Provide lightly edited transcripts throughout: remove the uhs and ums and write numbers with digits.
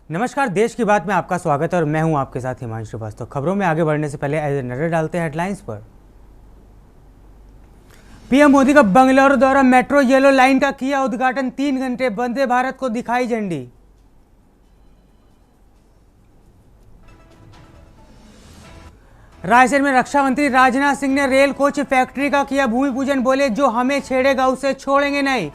नमस्कार, देश की बात में आपका स्वागत है और मैं हूं आपके साथ हिमांशु श्रीवास्तव। खबरों में आगे बढ़ने से पहले नजर डालते हैं हेडलाइंस पर। पीएम मोदी का बंगलुरु दौरा, मेट्रो येलो लाइन का किया उद्घाटन, 3 घंटे वंदे भारत को दिखाई झंडी। रायसेन में रक्षा मंत्री राजनाथ सिंह ने रेल कोच फैक्ट्री का किया भूमि पूजन, बोले जो हमें छेड़ेगा उसे छोड़ेंगे नहीं।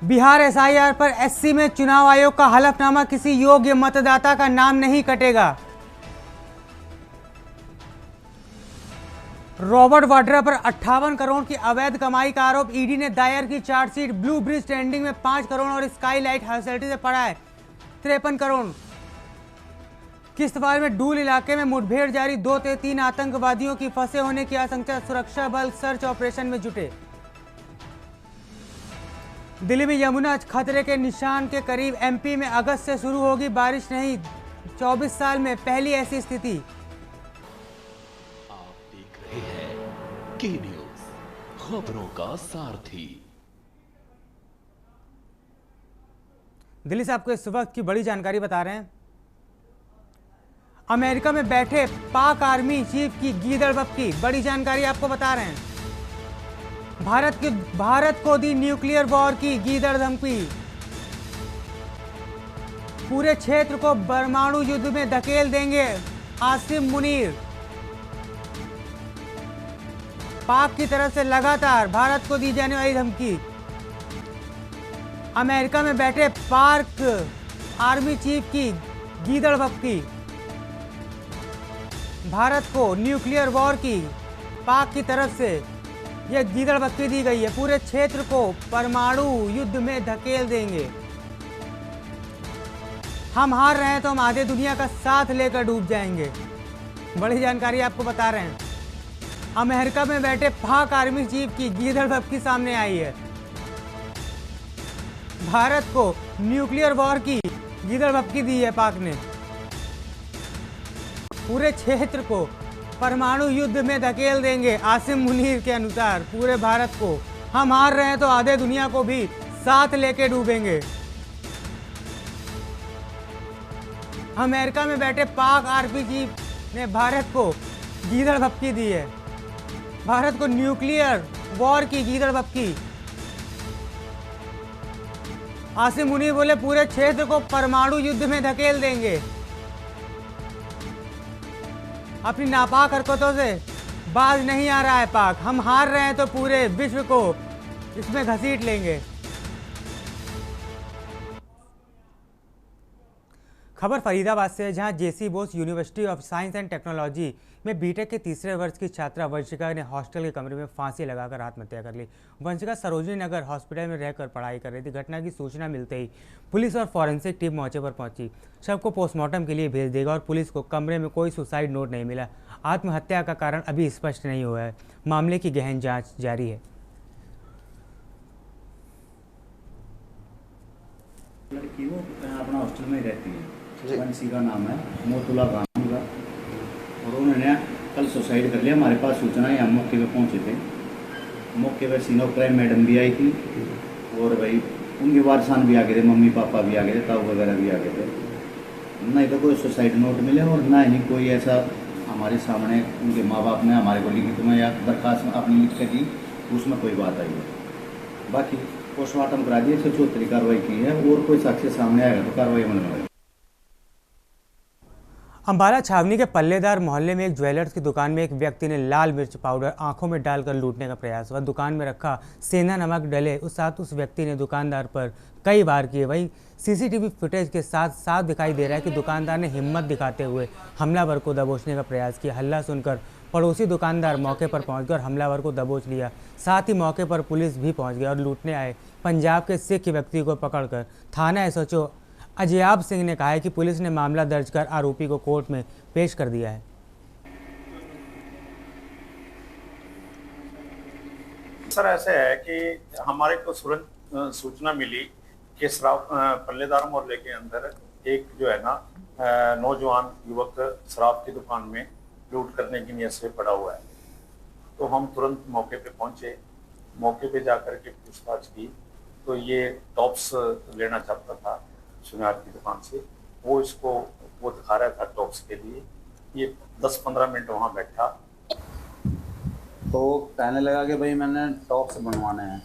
बिहार एसआईआर पर एससी में चुनाव आयोग का हलफनामा, किसी योग्य मतदाता का नाम नहीं कटेगा। रॉबर्ट वाड्रा पर 58 करोड़ की अवैध कमाई का आरोप, ईडी ने दायर की चार्जशीट। ब्लू ब्रिज ट्रेंडिंग में 5 करोड़ और स्काईलाइट फैसिलिटी से पड़ा है 53 करोड़। किश्तवाड़ में डूल इलाके में मुठभेड़ जारी, 2 से 3 आतंकवादियों की फंसे होने की आशंका, सुरक्षा बल सर्च ऑपरेशन में जुटे। दिल्ली में यमुना खतरे के निशान के करीब, एमपी में अगस्त से शुरू होगी बारिश, नहीं 24 साल में पहली ऐसी स्थिति। आप देख रहे हैं के न्यूज, खबरों का सारथी। दिल्ली से आपको इस वक्त की बड़ी जानकारी बता रहे हैं। अमेरिका में बैठे पाक आर्मी चीफ की गीदड़ की बड़ी जानकारी आपको बता रहे हैं। भारत को दी न्यूक्लियर वॉर की गीदड़ धमकी, पूरे क्षेत्र को परमाणु युद्ध में धकेल देंगे आसिम मुनीर। पाक की तरफ से लगातार भारत को दी जाने वाली धमकी। अमेरिका में बैठे पाक आर्मी चीफ की गीदड़ धमकी, भारत को न्यूक्लियर वॉर की पाक की तरफ से यह गीदड़ बत्ती दी गई है, पूरे क्षेत्र को परमाणु युद्ध में धकेल देंगे। हम हार रहे हैं तो हम आधे दुनिया का साथ लेकर डूब जाएंगे। बड़ी जानकारी आपको बता रहे हैं। अमेरिका में बैठे पाक आर्मी चीफ की गीदड़ बत्ती सामने आई है। भारत को न्यूक्लियर वॉर की गीदड़ बत्ती दी है पाक ने, पूरे क्षेत्र को परमाणु युद्ध में धकेल देंगे आसिम मुनीर के अनुसार। पूरे भारत को हम हार रहे हैं तो आधे दुनिया को भी साथ लेके डूबेंगे। अमेरिका में बैठे पाक आर्मी चीफ ने भारत को गीदड़ धमकी दी है, भारत को न्यूक्लियर वॉर की गीदड़ धमकी। आसिम मुनीर बोले पूरे क्षेत्र को परमाणु युद्ध में धकेल देंगे। अपनी नापाक हरकतों से बाज नहीं आ रहा है पाक। हम हार रहे हैं तो पूरे विश्व को इसमें घसीट लेंगे। खबर फरीदाबाद से है, जहां J C Bose university of science and technology में बीटेक के तीसरे वर्ष की छात्रा वंशिका ने हॉस्टल के कमरे में फांसी लगाकर आत्महत्या कर ली। वंशिका सरोजनी नगर हॉस्पिटल में रहकर पढ़ाई कर रही थी। घटना की सूचना मिलते ही पुलिस और फॉरेंसिक टीम मौके पर पहुंची। शव को पोस्टमार्टम के लिए भेज देगा और पुलिस को कमरे में कोई सुसाइड नोट नहीं मिला। आत्महत्या का कारण अभी स्पष्ट नहीं हुआ है। मामले की गहन जाँच जारी है। लड़की वो अपना हॉस्टल में रहती है, वंशी का नाम है, मोतुला खान का, और उन्होंने कल सुसाइड कर लिया। हमारे पास सूचना है, हम मौके पे पहुंचे थे। मौके पर सीनो क्राइम मैडम भी आई थी और भाई उनके वारसान भी आ गए थे, मम्मी पापा भी आ गए थे, ताऊ वगैरह भी आ गए थे। नहीं तो कोई सुसाइड नोट मिले और ना ही कोई ऐसा हमारे सामने उनके माँ बाप ने हमारे को लिखित में या दरखास्त में अपनी लिख के दी, उसमें कोई बात आई है। बाकी पोस्टमार्टम करा दिए, 174 कार्रवाई की है और कोई साक्ष्य सामने आएगा तो कार्रवाई अमल में आएगी। अंबाला छावनी के पल्लेदार मोहल्ले में एक ज्वेलर्स की दुकान में एक व्यक्ति ने लाल मिर्च पाउडर आंखों में डालकर लूटने का प्रयास हुआ। दुकान में रखा सेंधा नमक डले उस व्यक्ति ने दुकानदार पर कई बार किए। वही सीसीटीवी फुटेज के साथ साफ दिखाई दे रहा है कि दुकानदार ने हिम्मत दिखाते हुए हमलावर को दबोचने का प्रयास किया। हल्ला सुनकर पड़ोसी दुकानदार मौके पर पहुंच गए और हमलावर को दबोच लिया। साथ ही मौके पर पुलिस भी पहुंच गई और लूटने आए पंजाब के सिख व्यक्ति को पकड़कर थाना एसएचओ अजयाब सिंह ने कहा है कि पुलिस ने मामला दर्ज कर आरोपी को कोर्ट में पेश कर दिया है। सर ऐसे है कि हमारे को सूचना मिली कि शराब पल्लेदार मोहल्ले के अंदर एक जो है ना नौजवान युवक शराब की दुकान में लूट करने की नीयत से पड़ा हुआ है। तो हम तुरंत मौके पे पहुंचे, मौके पे जाकर के पूछताछ की तो ये टॉप्स लेना चाहता था सुनार की दुकान से, वो इसको वो दिखा रहा था टॉप्स के लिए। ये 10-15 मिनट वहाँ बैठा तो कहने लगा कि भाई मैंने टॉप्स बनवाने हैं।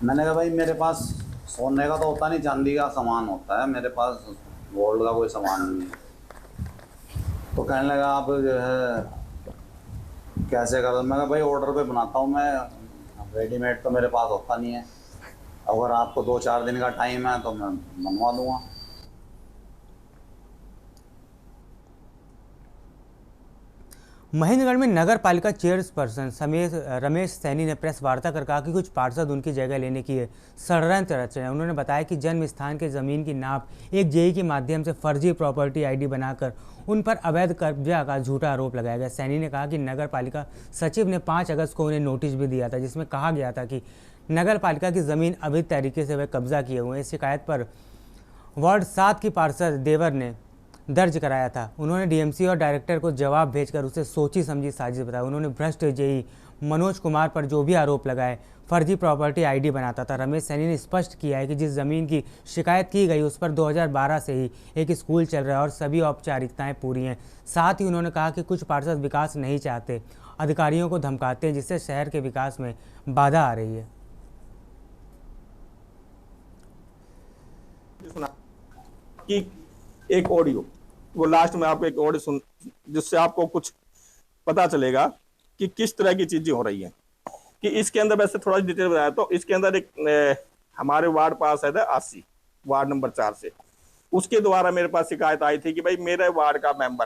मैंने कहा भाई मेरे पास सोने का तो होता नहीं, चांदी का सामान होता है, मेरे पास गोल्ड का कोई सामान नहीं है। तो कहने लगा आप जो है कैसे कर, मैं कहा भाई ऑर्डर पे बनाता हूँ मैं, रेडीमेड तो मेरे पास होता नहीं है, अगर आपको 2-4 दिन का टाइम है तो मैं बनवा दूँगा। महेंद्रगढ़ में नगर पालिका चेयरपर्सन रमेश सैनी ने प्रेस वार्ता कर कहा कि कुछ पार्षद उनकी जगह लेने की षड्यंत्र रच रहे हैं। उन्होंने बताया कि जन्म स्थान के जमीन की नाप एक जेई के माध्यम से फर्जी प्रॉपर्टी आईडी बनाकर उन पर अवैध कब्जा का झूठा आरोप लगाया गया। सैनी ने कहा कि नगर पालिका सचिव ने 5 अगस्त को उन्हें नोटिस भी दिया था, जिसमें कहा गया था कि नगर पालिका की जमीन अवैध तरीके से वे कब्जा किए हुए हैं। इस शिकायत पर वार्ड 7 की पार्षद देवर ने दर्ज कराया था। उन्होंने डीएमसी और डायरेक्टर को जवाब भेजकर उसे सोची समझी साजिश बताया। उन्होंने भ्रष्ट जेई मनोज कुमार पर जो भी आरोप लगाए फर्जी प्रॉपर्टी आईडी बनाता था। रमेश सैनी ने स्पष्ट किया है कि जिस जमीन की शिकायत की गई उस पर 2012 से ही एक स्कूल चल रहा है और सभी औपचारिकताएं पूरी हैं। साथ ही उन्होंने कहा कि कुछ पार्षद विकास नहीं चाहते, अधिकारियों को धमकाते हैं, जिससे शहर के विकास में बाधा आ रही है। कि एक ऑडियो, वो लास्ट में आपको एक ऑडियो सुन, जिससे आपको कुछ पता चलेगा कि किस तरह की चीजें हो रही हैं। कि इसके अंदर वैसे थोड़ा डिटेल बताया तो इसके अंदर एक हमारे वार्ड पास है था 80 वार्ड नंबर 4 से, उसके द्वारा मेरे पास शिकायत आई थी कि भाई मेरे वार्ड का मेंबर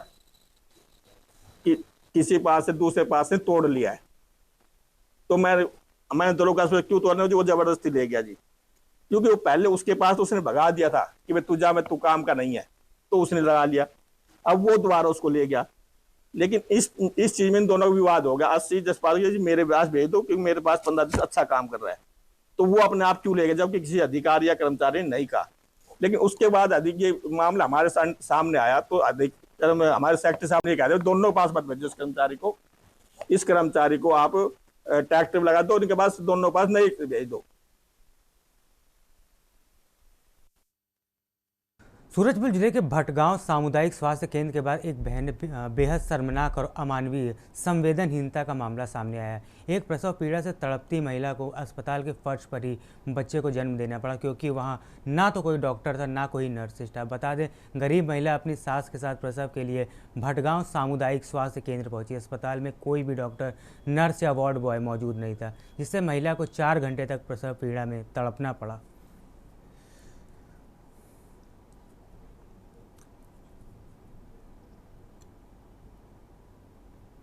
किसी पास से दूसरे पास से तोड़ लिया है। तो मैंने दरोगा से क्यों तोड़ने, वो जबरदस्ती ले गया जी, क्योंकि वो पहले उसके पास उसने भगा दिया था कि भाई तू जा, मैं तू काम का नहीं है, तो उसने लगा लिया। अब वो दोबारा उसको ले गया, लेकिन इस चीज में दोनों का विवाद हो गया। 80 जसपाल जी मेरे पास भेज दो क्योंकि मेरे पास 15 दिन अच्छा काम कर रहा है, तो वो अपने आप क्यों ले गया, जबकि किसी अधिकारी या कर्मचारी ने नहीं कहा। लेकिन उसके बाद अधिक ये मामला हमारे सामने आया तो हमारे सेक्रेटरी साहब ने कहा था दोनों के पास मत भेजो, इस कर्मचारी को आप ट्रैक्टर लगा दो, उनके पास दोनों पास नहीं भेज दो। सूरजपुर जिले के भटगांव सामुदायिक स्वास्थ्य केंद्र के बाद एक बेहद शर्मनाक और अमानवीय संवेदनहीनता का मामला सामने आया। एक प्रसव पीड़ा से तड़पती महिला को अस्पताल के फर्श पर ही बच्चे को जन्म देना पड़ा, क्योंकि वहां ना तो कोई डॉक्टर था ना कोई नर्स स्टाफ। बता दें, गरीब महिला अपनी सास के साथ प्रसव के लिए भटगांव सामुदायिक स्वास्थ्य केंद्र पहुंची। अस्पताल में कोई भी डॉक्टर, नर्स या वार्ड बॉय मौजूद नहीं था, जिससे महिला को 4 घंटे तक प्रसव पीड़ा में तड़पना पड़ा।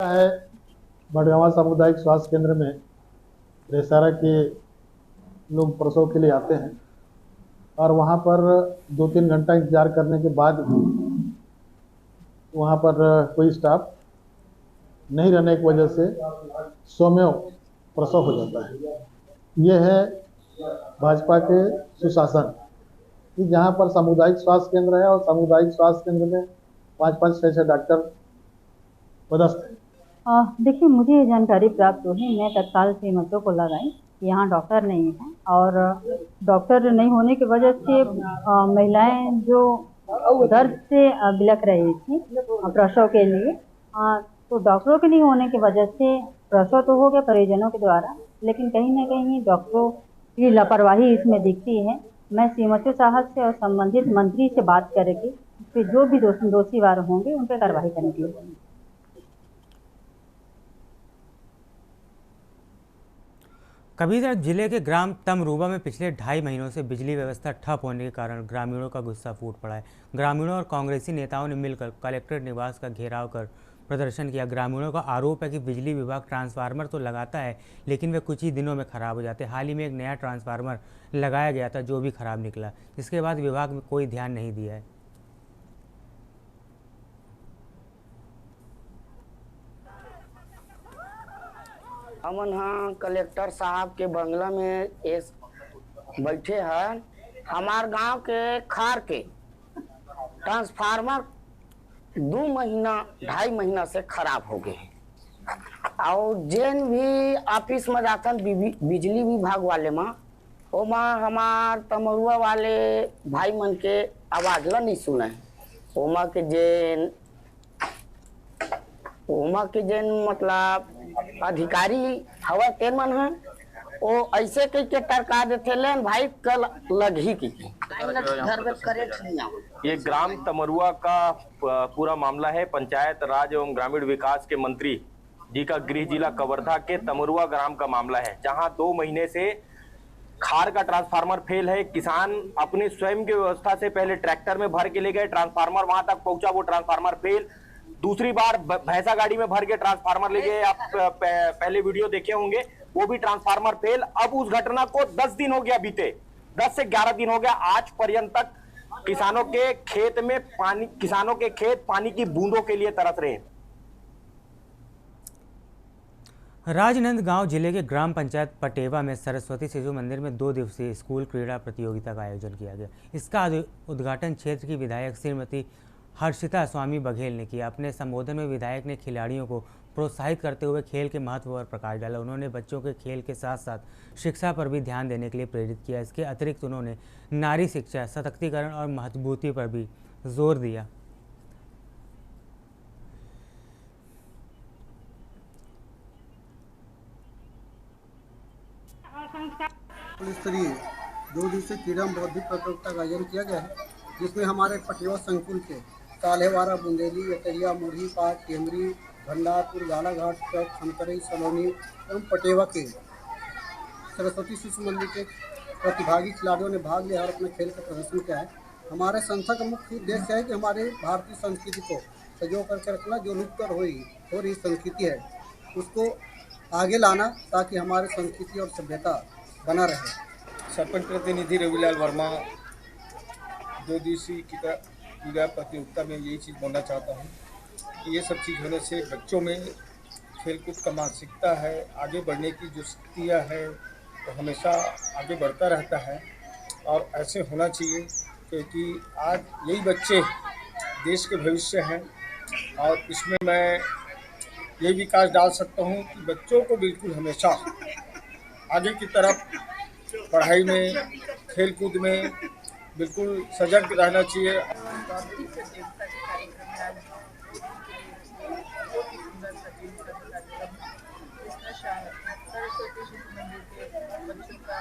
है भटगांव सामुदायिक स्वास्थ्य केंद्र में रेसारा के लोग प्रसव के लिए आते हैं और वहाँ पर 2-3 घंटा इंतजार करने के बाद भी वहाँ पर कोई स्टाफ नहीं रहने की वजह से स्वमेव प्रसव हो जाता है। ये है भाजपा के सुशासन कि जहाँ पर सामुदायिक स्वास्थ्य केंद्र है और सामुदायिक स्वास्थ्य केंद्र में 5-5, 6-6 डॉक्टर पदस्थ हैं। देखिए, मुझे ये जानकारी प्राप्त हुई, मैं तत्काल सीमतों को लगाई कि यहाँ डॉक्टर नहीं है और डॉक्टर नहीं होने की वजह से महिलाएं जो दर्द से बिलख रही थी प्रसव के लिए, तो डॉक्टरों के नहीं होने की वजह से प्रसव तो हो गया परिजनों के द्वारा, लेकिन कहीं ना कहीं डॉक्टरों की लापरवाही इसमें दिखती है। मैं श्रीमती साहब से और संबंधित मंत्री से बात करके फिर जो भी दोषीवार होंगे उन पर कार्रवाई करने के लिए। कबीरधाम जिले के ग्राम तमरूबा में पिछले 2.5 महीनों से बिजली व्यवस्था ठप होने के कारण ग्रामीणों का गुस्सा फूट पड़ा है। ग्रामीणों और कांग्रेसी नेताओं ने मिलकर कलेक्ट्रेट निवास का घेराव कर प्रदर्शन किया। ग्रामीणों का आरोप है कि बिजली विभाग ट्रांसफार्मर तो लगाता है, लेकिन वे कुछ ही दिनों में खराब हो जाते हैं। हाल ही में एक नया ट्रांसफार्मर लगाया गया था जो भी खराब निकला, जिसके बाद विभाग में कोई ध्यान नहीं दिया है। हम यहाँ कलेक्टर साहब के बंगला में बैठे हैं। हमार गांव के खार के ट्रांसफार्मर 2-2.5 महीना से खराब हो गए और जैन भी ऑफिस में जाता बिजली विभाग वाले में ओमा हमार तमरुआ वाले भाई मन के आवाज ला नहीं सुना है। ओमा के जेन मतलब अधिकारी हवा तेन मन है वो ऐसे कह के टरका देते लेन भाई कल लग ही की घर में करेक्ट नहीं आओ। ये ग्राम तमरुआ का पूरा मामला है। पंचायत राज एवं ग्रामीण विकास के मंत्री जी का गृह जिला कवर्धा के तमरुआ ग्राम का मामला है, जहां 2 महीने से खार का ट्रांसफार्मर फेल है। किसान अपने स्वयं की व्यवस्था से पहले ट्रैक्टर में भर के ले गए, ट्रांसफार्मर वहां तक पहुंचा, वो ट्रांसफार्मर फेल। दूसरी बार भैंसा गाड़ी में भर के ट्रांसफार्मर ले गए, आप पहले वीडियो देखे होंगे, वो भी ट्रांसफार्मर फेल। अब उस घटना को 10 दिन हो गया, बीते 10 से 11 दिन हो गया। आज पर्यंत तक किसानों के खेत में पानी, किसानों के खेत पानी की बूंदों के लिए तरस रहे हैं। राजनांदगांव जिले के ग्राम पंचायत पटेवा में सरस्वती शिशु मंदिर में 2 दिवसीय स्कूल क्रीड़ा प्रतियोगिता का आयोजन किया गया। इसका उद्घाटन क्षेत्र की विधायक श्रीमती हर्षिता स्वामी बघेल ने किया। अपने संबोधन में विधायक ने खिलाड़ियों को प्रोत्साहित करते हुए खेल के महत्व पर प्रकाश डाला। उन्होंने बच्चों के खेल के साथ साथ शिक्षा पर भी ध्यान देने के लिए प्रेरित किया। इसके अतिरिक्त उन्होंने नारी शिक्षा, सशक्तिकरण और मजबूती पर भी जोर दिया। स्तरीय 2 दिवसीय क्रीड़ा बौद्धिक प्रतियोगिता का आयोजन किया गया है, जिसमें हमारे पटेवा संकुल के कालेवाड़ा, बुंदेली, यतरिया, मुरही पाट, टेमरी, भंडारपुर, गालाघाट, चौक, खमतरई, सलोनी एवं पटेवा के सरस्वती शिशु मंदिर के प्रतिभागी खिलाड़ियों ने भाग लिया और अपने खेल का प्रदर्शन किया है। हमारे संस्था का मुख्य उद्देश्य है कि हमारे भारतीय संस्कृति को सजो करके रखना, जो लुप्त हो रही संस्कृति है उसको आगे लाना, ताकि हमारे संस्कृति और सभ्यता बना रहे। सरपंच प्रतिनिधि रविलाल वर्मा 2 दिवसीय क्रीड़ा प्रतियोगिता में यही चीज़ बोलना चाहता हूँ कि ये सब चीज़ होने से बच्चों में खेलकूद का मानसिकता है, आगे बढ़ने की जो शक्तियाँ है तो हमेशा आगे बढ़ता रहता है और ऐसे होना चाहिए, क्योंकि आज यही बच्चे देश के भविष्य हैं। और इसमें मैं ये विकास डाल सकता हूँ कि बच्चों को बिल्कुल हमेशा आगे की तरफ पढ़ाई में, खेलकूद में बिल्कुल सजग रहना चाहिए। सरस्वती शिशु मंदिर के बच्चों का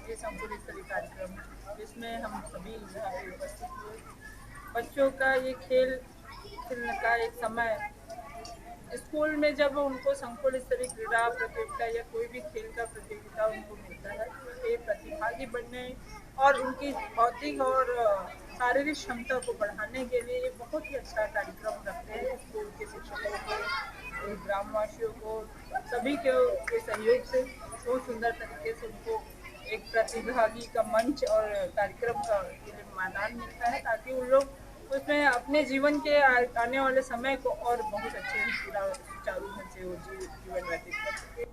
ये संकुल स्तरीय कार्यक्रम जिसमें हम सभी यहाँ पे उपस्थित हुए। बच्चों का ये खेलने का एक समय स्कूल में जब उनको संकुल स्तरीय क्रीड़ा प्रतियोगिता या कोई भी खेल का प्रतियोगिता उनको मिलता है तो ये प्रतिभागी बनने और उनकी भौतिक और शारीरिक क्षमता को बढ़ाने के लिए ये बहुत ही अच्छा कार्यक्रम रखते हैं। स्कूल के शिक्षकों को, ग्रामवासियों को, सभी के सहयोग से बहुत सुंदर तरीके से उनको एक प्रतिभागी का मंच और कार्यक्रम का के लिए मैदान मिलता है, ताकि उन लोग उसमें अपने जीवन के आने वाले समय को और बहुत अच्छे सुचारू ढंग से वो जीवन व्यतीत कर सके।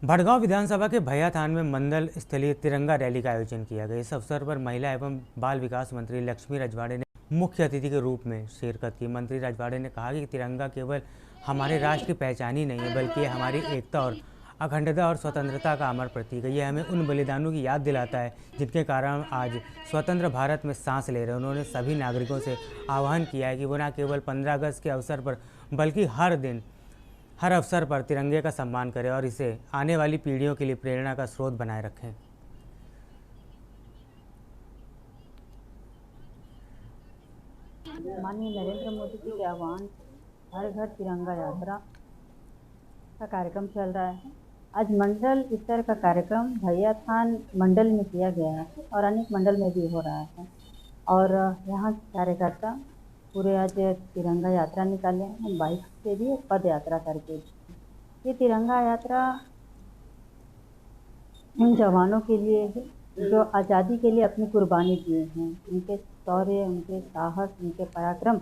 भड़गांव विधानसभा के भैया थान में मंडल स्तरीय तिरंगा रैली का आयोजन किया गया। इस अवसर पर महिला एवं बाल विकास मंत्री लक्ष्मी रजवाड़े ने मुख्य अतिथि के रूप में शिरकत की। मंत्री रजवाड़े ने कहा कि तिरंगा केवल हमारे राष्ट्र की पहचान ही नहीं है, बल्कि ये हमारी एकता और अखंडता और स्वतंत्रता का अमर प्रतीक है। यह हमें उन बलिदानों की याद दिलाता है जिनके कारण आज स्वतंत्र भारत में सांस ले रहे हैं। उन्होंने सभी नागरिकों से आह्वान किया है कि वो न केवल 15 अगस्त के अवसर पर बल्कि हर दिन, हर अवसर पर तिरंगे का सम्मान करें और इसे आने वाली पीढ़ियों के लिए प्रेरणा का स्रोत बनाए रखें। माननीय नरेंद्र मोदी जी के आह्वान हर घर तिरंगा यात्रा का कार्यक्रम चल रहा है। आज मंडल स्तर का कार्यक्रम भैया थान मंडल में किया गया है और अनेक मंडल में भी हो रहा है और यहाँ कार्यकर्ता पूरे आज तिरंगा यात्रा निकाले हैं, बाइक से भी पद यात्रा करके। ये तिरंगा यात्रा उन जवानों के लिए है जो आज़ादी के लिए अपनी कुर्बानी दिए हैं। उनके शौर्य, उनके साहस, उनके पराक्रम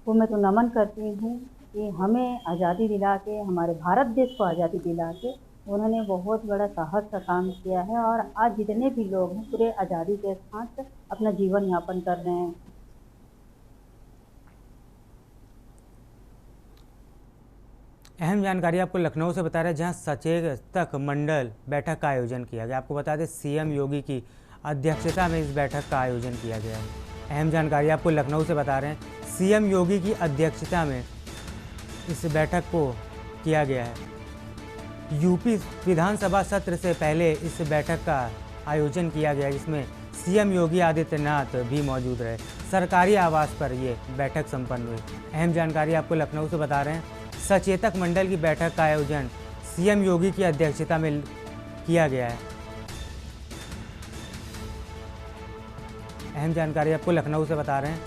को मैं तो नमन करती हूँ कि हमें आज़ादी दिला के, हमारे भारत देश को आज़ादी दिला के उन्होंने बहुत बड़ा साहस का काम किया है और आज जितने भी लोग हैं पूरे आज़ादी के साथ अपना जीवन यापन कर रहे हैं। अहम जानकारी आपको लखनऊ से बता रहे हैं, जहां सचेतक मंडल बैठक का आयोजन किया गया। आपको बता दें सीएम योगी की अध्यक्षता में इस बैठक का आयोजन किया गया है। अहम जानकारी आपको लखनऊ से बता रहे हैं, सीएम योगी की अध्यक्षता में इस बैठक को किया गया है। यूपी विधानसभा सत्र से पहले इस बैठक का आयोजन किया गया, जिसमें सीएम योगी आदित्यनाथ भी मौजूद रहे। सरकारी आवास पर ये बैठक संपन्न हुई। अहम जानकारी आपको लखनऊ से बता रहे हैं, सचेतक मंडल की बैठक का आयोजन सीएम योगी की अध्यक्षता में किया गया है। अहम जानकारी आपको लखनऊ से बता रहे हैं,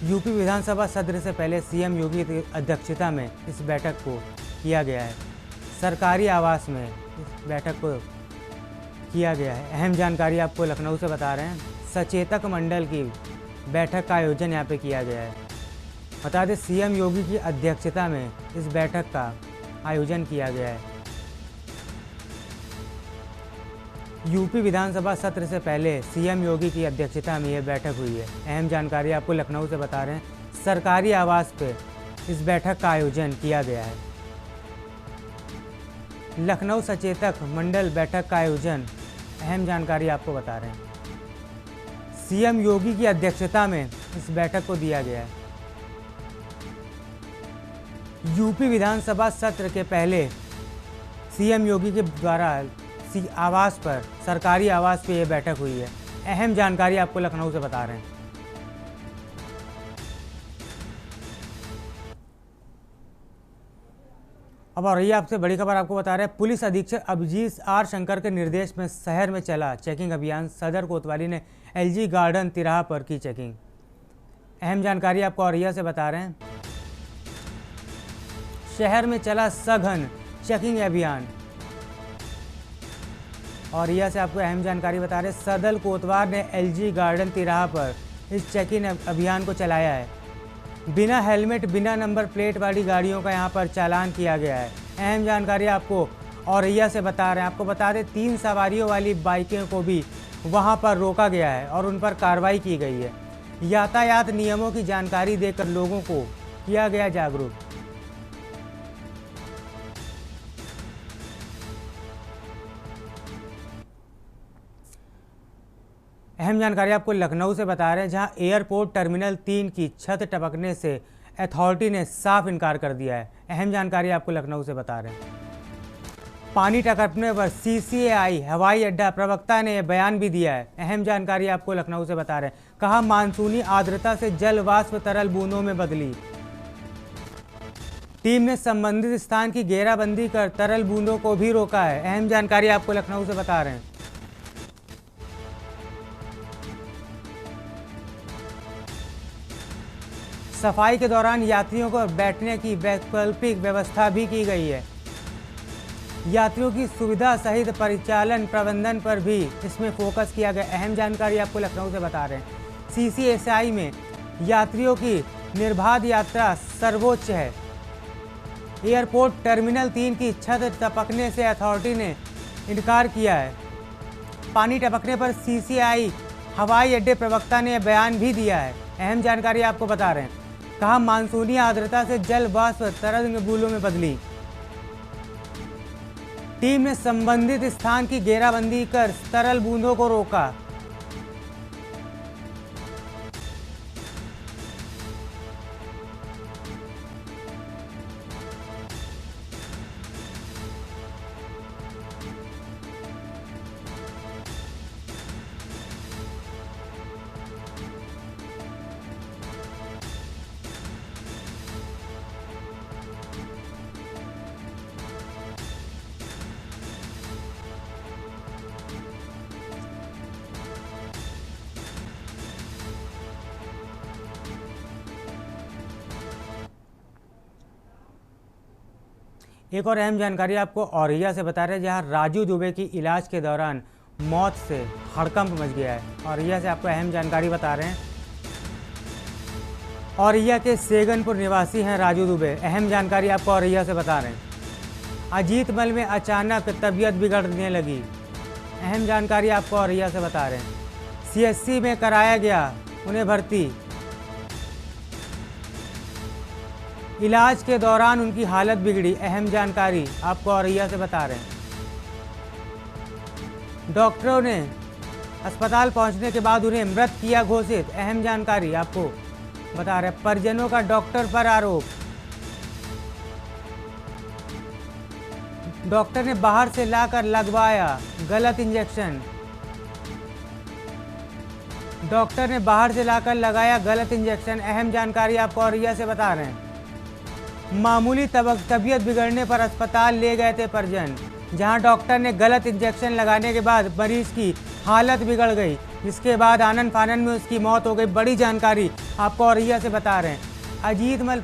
यूपी विधानसभा सत्र से पहले सीएम योगी की अध्यक्षता में इस बैठक को किया गया है। सरकारी आवास में इस बैठक को किया गया है। अहम जानकारी आपको लखनऊ से बता रहे हैं, सचेतक मंडल की बैठक का आयोजन यहाँ पे किया गया है। बता दें सीएम योगी की अध्यक्षता में इस बैठक का आयोजन किया गया है। यूपी विधानसभा सत्र से पहले सीएम योगी की अध्यक्षता में यह बैठक हुई है। अहम जानकारी आपको लखनऊ से बता रहे हैं, सरकारी आवास पे इस बैठक का आयोजन किया गया है। लखनऊ सचेतक मंडल बैठक का आयोजन अहम जानकारी आपको बता रहे हैं, सीएम योगी की अध्यक्षता में इस बैठक को दिया गया है। यूपी विधानसभा सत्र के पहले सीएम योगी के द्वारा आवास पर, सरकारी आवास पे यह बैठक हुई है। अहम जानकारी आपको लखनऊ से बता रहे हैं। अब और ये आपसे बड़ी खबर आपको बता रहे हैं, पुलिस अधीक्षक अभिजीत आर शंकर के निर्देश में शहर में चला चेकिंग अभियान। सदर कोतवाली ने एलजी गार्डन तिराहा पर की चेकिंग। अहम जानकारी आपको औरैया से बता रहे हैं, शहर में चला सघन चेकिंग अभियान। औरैया से आपको अहम जानकारी बता रहे हैं, सदर कोतवाल ने एलजी गार्डन तिराहा पर इस चेकिंग अभियान को चलाया है। बिना हेलमेट, बिना नंबर प्लेट वाली गाड़ियों का यहां पर चालान किया गया है। अहम जानकारी आपको औरैया से बता रहे हैं। आपको बता दें 3 सवारियों वाली बाइकों को भी वहां पर रोका गया है और उन पर कार्रवाई की गई है। यातायात नियमों की जानकारी देकर लोगों को किया गया जागरूक। अहम जानकारी आपको लखनऊ से बता रहे हैं, जहां एयरपोर्ट टर्मिनल 3 की छत टपकने से अथॉरिटी ने साफ इनकार कर दिया है। अहम जानकारी आपको लखनऊ से बता रहे हैं, पानी टपकने पर सीसीएआई हवाई अड्डा प्रवक्ता ने यह बयान भी दिया है। अहम जानकारी आपको लखनऊ से बता रहे हैं, कहा मानसूनी आर्द्रता से जल वाष्प तरल बूंदों में बदली। टीम ने संबंधित स्थान की घेराबंदी कर तरल बूंदों को भी रोका है। अहम जानकारी आपको लखनऊ से बता रहे हैं। सफाई के दौरान यात्रियों को बैठने की वैकल्पिक व्यवस्था भी की गई है। यात्रियों की सुविधा सहित परिचालन प्रबंधन पर भी इसमें फोकस किया गया। अहम जानकारी आपको लखनऊ से बता रहे हैं, सीसीएसआई में यात्रियों की निर्बाध यात्रा सर्वोच्च है। एयरपोर्ट टर्मिनल 3 की छत टपकने से अथॉरिटी ने इनकार किया है। पानी टपकने पर सीसीआई हवाई अड्डे प्रवक्ता ने बयान भी दिया है। अहम जानकारी आपको बता रहे हैं, कहा मानसूनी आर्द्रता से जल वाष्प तरल बूंदों में बदली। टीम ने संबंधित स्थान की घेराबंदी कर तरल बूंदों को रोका। एक और अहम जानकारी आपको औरैया से बता रहे हैं, जहां राजू दुबे की इलाज के दौरान मौत से हड़कंप मच गया है। औरैया से आपको अहम जानकारी बता रहे हैं, औरैया के सेगनपुर निवासी हैं राजू दुबे। अहम जानकारी आपको औरैया से बता रहे हैं, अजीत मल में अचानक तबीयत बिगड़ने लगी। अहम जानकारी आपको औरैया से बता रहे हैं, सीएससी में कराया गया उन्हें भर्ती। इलाज के दौरान उनकी हालत बिगड़ी, अहम जानकारी आपको औरैया से बता रहे हैं। डॉक्टरों ने अस्पताल पहुंचने के बाद उन्हें मृत किया घोषित, अहम जानकारी आपको बता रहे हैं। परिजनों का डॉक्टर पर आरोप, डॉक्टर ने बाहर से लाकर लगवाया गलत इंजेक्शन, डॉक्टर ने बाहर से लाकर लगाया गलत इंजेक्शन, अहम जानकारी आपको औरैया से बता रहे हैं। मामूली तबीयत बिगड़ने पर अस्पताल ले गए थे परिजन, जहां डॉक्टर ने गलत इंजेक्शन लगाने के बाद मरीज की हालत बिगड़ गई, जिसके बाद आनन फानन में उसकी मौत हो गई। बड़ी जानकारी आपको औरैया से बता रहे हैं। अजीत मल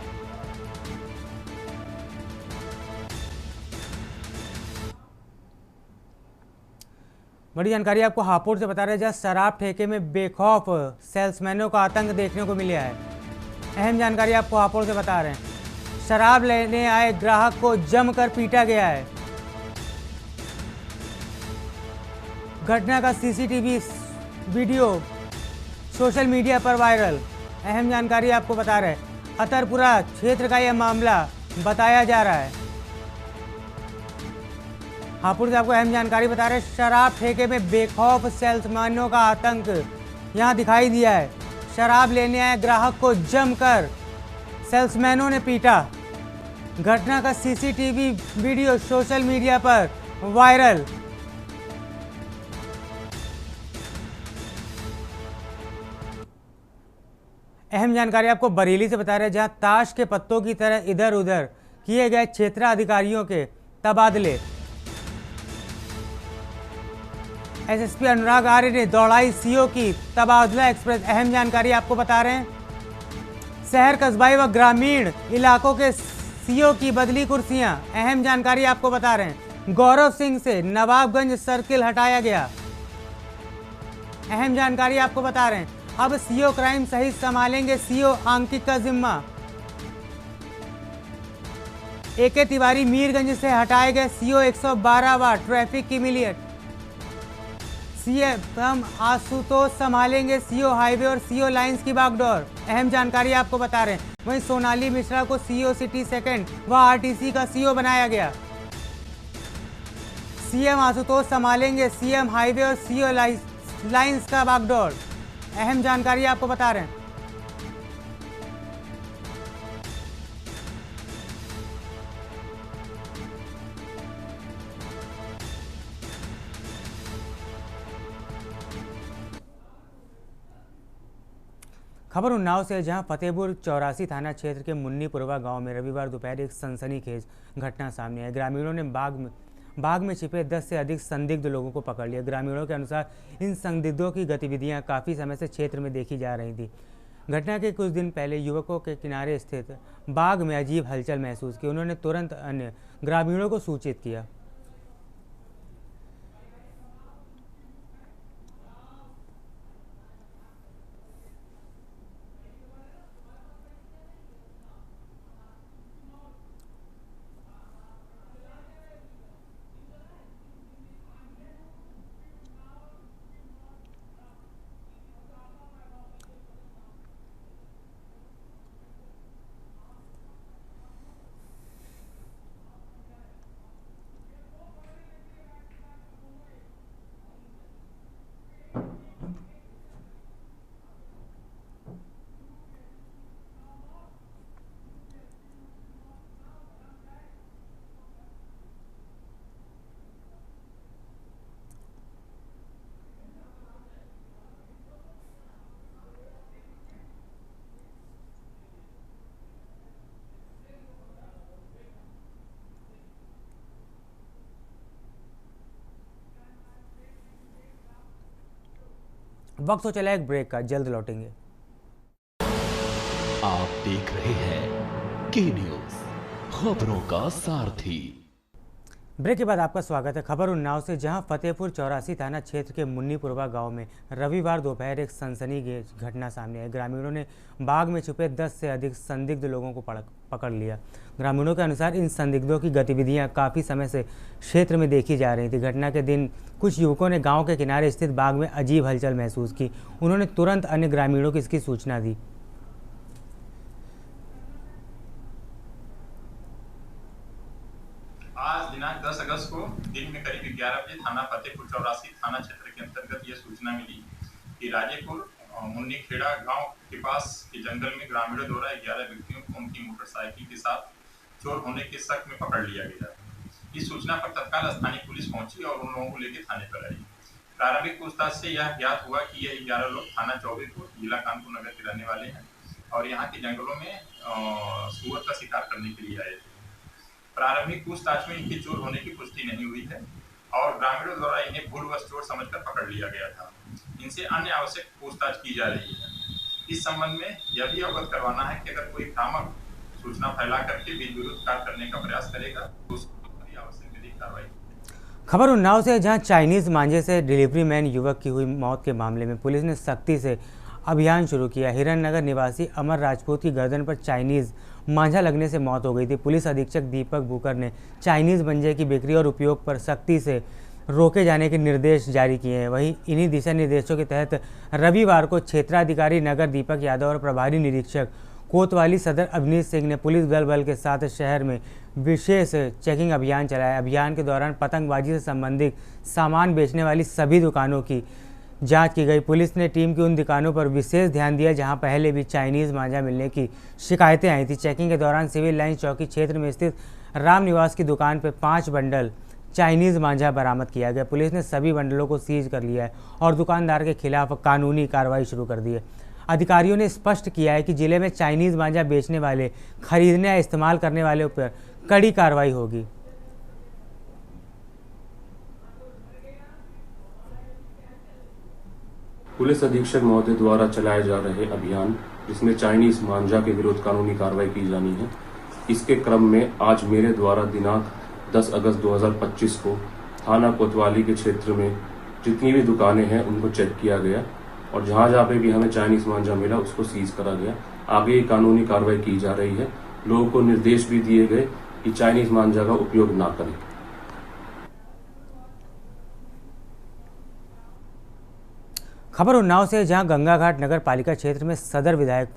बड़ी जानकारी आपको हापुड़ से बता रहे हैं, जहां शराब ठेके में बेखौफ सेल्समैनों का आतंक देखने को मिला है। अहम जानकारी आपको हापुड़ से बता रहे हैं। शराब लेने आए ग्राहक को जमकर पीटा गया है। घटना का सीसीटीवी वीडियो सोशल मीडिया पर वायरल, अहम जानकारी आपको बता रहे हैं। अतरपुरा क्षेत्र का यह मामला बताया जा रहा है। हापुड़ से आपको अहम जानकारी बता रहे हैं। शराब ठेके में बेखौफ सेल्समैनों का आतंक यहां दिखाई दिया है। शराब लेने आए ग्राहक को जमकर सेल्समैनों ने पीटा। घटना का सीसीटीवी वीडियो सोशल मीडिया पर वायरल। अहम जानकारी आपको बरेली से बता रहे हैं, जहां ताश के पत्तों की तरह इधर उधर किए गए क्षेत्राधिकारियों के तबादले। एसएसपी अनुराग आर्य ने दौड़ाई सीओ की तबादला एक्सप्रेस, अहम जानकारी आपको बता रहे हैं। शहर कस्बाई व ग्रामीण इलाकों के सीओ की बदली कुर्सियां, अहम जानकारी आपको बता रहे हैं। गौरव सिंह से नवाबगंज सर्किल हटाया गया, अहम जानकारी आपको बता रहे हैं। अब सीओ क्राइम सहित संभालेंगे सीओ अंकित का जिम्मा। एके तिवारी मीरगंज से हटाए गए सीओ 112 वार्ड ट्रैफिक की मिलियट। सीएम आशुतोष संभालेंगे सीओ हाईवे और सीओ लाइंस की बागडोर, अहम जानकारी आपको बता रहे हैं। वहीं सोनाली मिश्रा को सीओ सिटी सेकंड व आरटीसी का सीओ बनाया गया। सीएम आशुतोष संभालेंगे सीएम हाईवे और सीओ लाइंस का बागडोर, अहम जानकारी आपको बता रहे हैं। खबर उन्नाव से, जहां फतेहपुर 84 थाना क्षेत्र के मुन्नीपुरवा गांव में रविवार दोपहर एक सनसनीखेज घटना सामने आई। ग्रामीणों ने बाग में छिपे 10 से अधिक संदिग्ध लोगों को पकड़ लिया। ग्रामीणों के अनुसार इन संदिग्धों की गतिविधियां काफ़ी समय से क्षेत्र में देखी जा रही थी। घटना के कुछ दिन पहले युवकों के किनारे स्थित बाग में अजीब हलचल महसूस की। उन्होंने तुरंत अन्य ग्रामीणों को सूचित किया। वक्त हो चला एक ब्रेक का, जल्द लौटेंगे। आप देख रहे हैं के न्यूज, खबरों का सारथी। ब्रेक के बाद आपका स्वागत है। खबर उन्नाव से, जहां फतेहपुर 84 थाना क्षेत्र के मुन्नीपुरवा गांव में रविवार दोपहर एक सनसनीखेज घटना सामने आई। ग्रामीणों ने बाग में छुपे 10 से अधिक संदिग्ध लोगों को पकड़ लिया। ग्रामीणों के अनुसार इन संदिग्धों की गतिविधियां काफ़ी समय से क्षेत्र में देखी जा रही थी। घटना के दिन कुछ युवकों ने गाँव के किनारे स्थित बाग में अजीब हलचल महसूस की। उन्होंने तुरंत अन्य ग्रामीणों को इसकी सूचना दी। 11 बजे थाना फतेहपुर चौरासी थाना क्षेत्र के अंतर्गत यह सूचना मिली कि राजेपुर मुन्नी खेड़ा गांव के पास के जंगल में ग्रामीणों द्वारा 11 व्यक्तियों को उनकी मोटरसाइकिल के साथ चोर होने के शक में पकड़ लिया गया। इस सूचना पर तत्काल स्थानीय पुलिस पहुंची और उन लोगों को लेकर थाने पर आई। प्रारंभिक पूछताछ से यह ज्ञात हुआ कि यह 11 लोग थाना चौबेपुर जिला कानपुर नगर के रहने वाले हैं और यहाँ के जंगलों में सुअर का शिकार करने के लिए आए थे। प्रारंभिक पूछताछ में इनके चोर होने की पुष्टि नहीं हुई है और ग्रामीणों द्वारा इन्हें भूलवश चोर समझकर पकड़ लिया गया था। इनसे अन्य आवश्यक पूछताछ की जा रही है। इस संबंध में यह भी अवगत करवाना है कि अगर कोई भ्रामक सूचना फैला करके बीच विरोध कार्य करने का प्रयास करेगा तो उसको आवश्यक विधिक कार्रवाई। खबर उन्नाव से, जहां चाइनीज मांझे से डिलीवरी मैन युवक की हुई मौत के मामले में पुलिस ने सख्ती से अभियान शुरू किया। हिरननगर निवासी अमर राजपूत की गर्दन पर चाइनीज मांझा लगने से मौत हो गई थी। पुलिस अधीक्षक दीपक बुकर ने चाइनीज मांझे की बिक्री और उपयोग पर सख्ती से रोके जाने के निर्देश जारी किए हैं। वहीं इन्हीं दिशा निर्देशों के तहत रविवार को क्षेत्राधिकारी नगर दीपक यादव और प्रभारी निरीक्षक कोतवाली सदर अवनीश सिंह ने पुलिस बल के साथ शहर में विशेष चेकिंग अभियान चलाया। अभियान के दौरान पतंगबाजी से संबंधित सामान बेचने वाली सभी दुकानों की जांच की गई। पुलिस ने टीम की उन दुकानों पर विशेष ध्यान दिया जहां पहले भी चाइनीज मांझा मिलने की शिकायतें आई थी। चेकिंग के दौरान सिविल लाइन चौकी क्षेत्र में स्थित राम निवास की दुकान पर 5 बंडल चाइनीज मांझा बरामद किया गया। पुलिस ने सभी बंडलों को सीज कर लिया है और दुकानदार के खिलाफ कानूनी कार्रवाई शुरू कर दी है। अधिकारियों ने स्पष्ट किया है कि जिले में चाइनीज मांझा बेचने वाले, खरीदने या इस्तेमाल करने वाले पर कड़ी कार्रवाई होगी। पुलिस अधीक्षक महोदय द्वारा चलाए जा रहे अभियान जिसमें चाइनीज मांझा के विरुद्ध कानूनी कार्रवाई की जानी है, इसके क्रम में आज मेरे द्वारा दिनांक 10 अगस्त 2025 को थाना कोतवाली के क्षेत्र में जितनी भी दुकानें हैं उनको चेक किया गया और जहाँ पे भी हमें चाइनीज मांझा मिला उसको सीज करा गया। आगे कानूनी कार्रवाई की जा रही है। लोगों को निर्देश भी दिए गए कि चाइनीज मांझा का उपयोग ना करें। खबर उन्नाव से, जहां गंगा घाट नगर पालिका क्षेत्र में सदर विधायक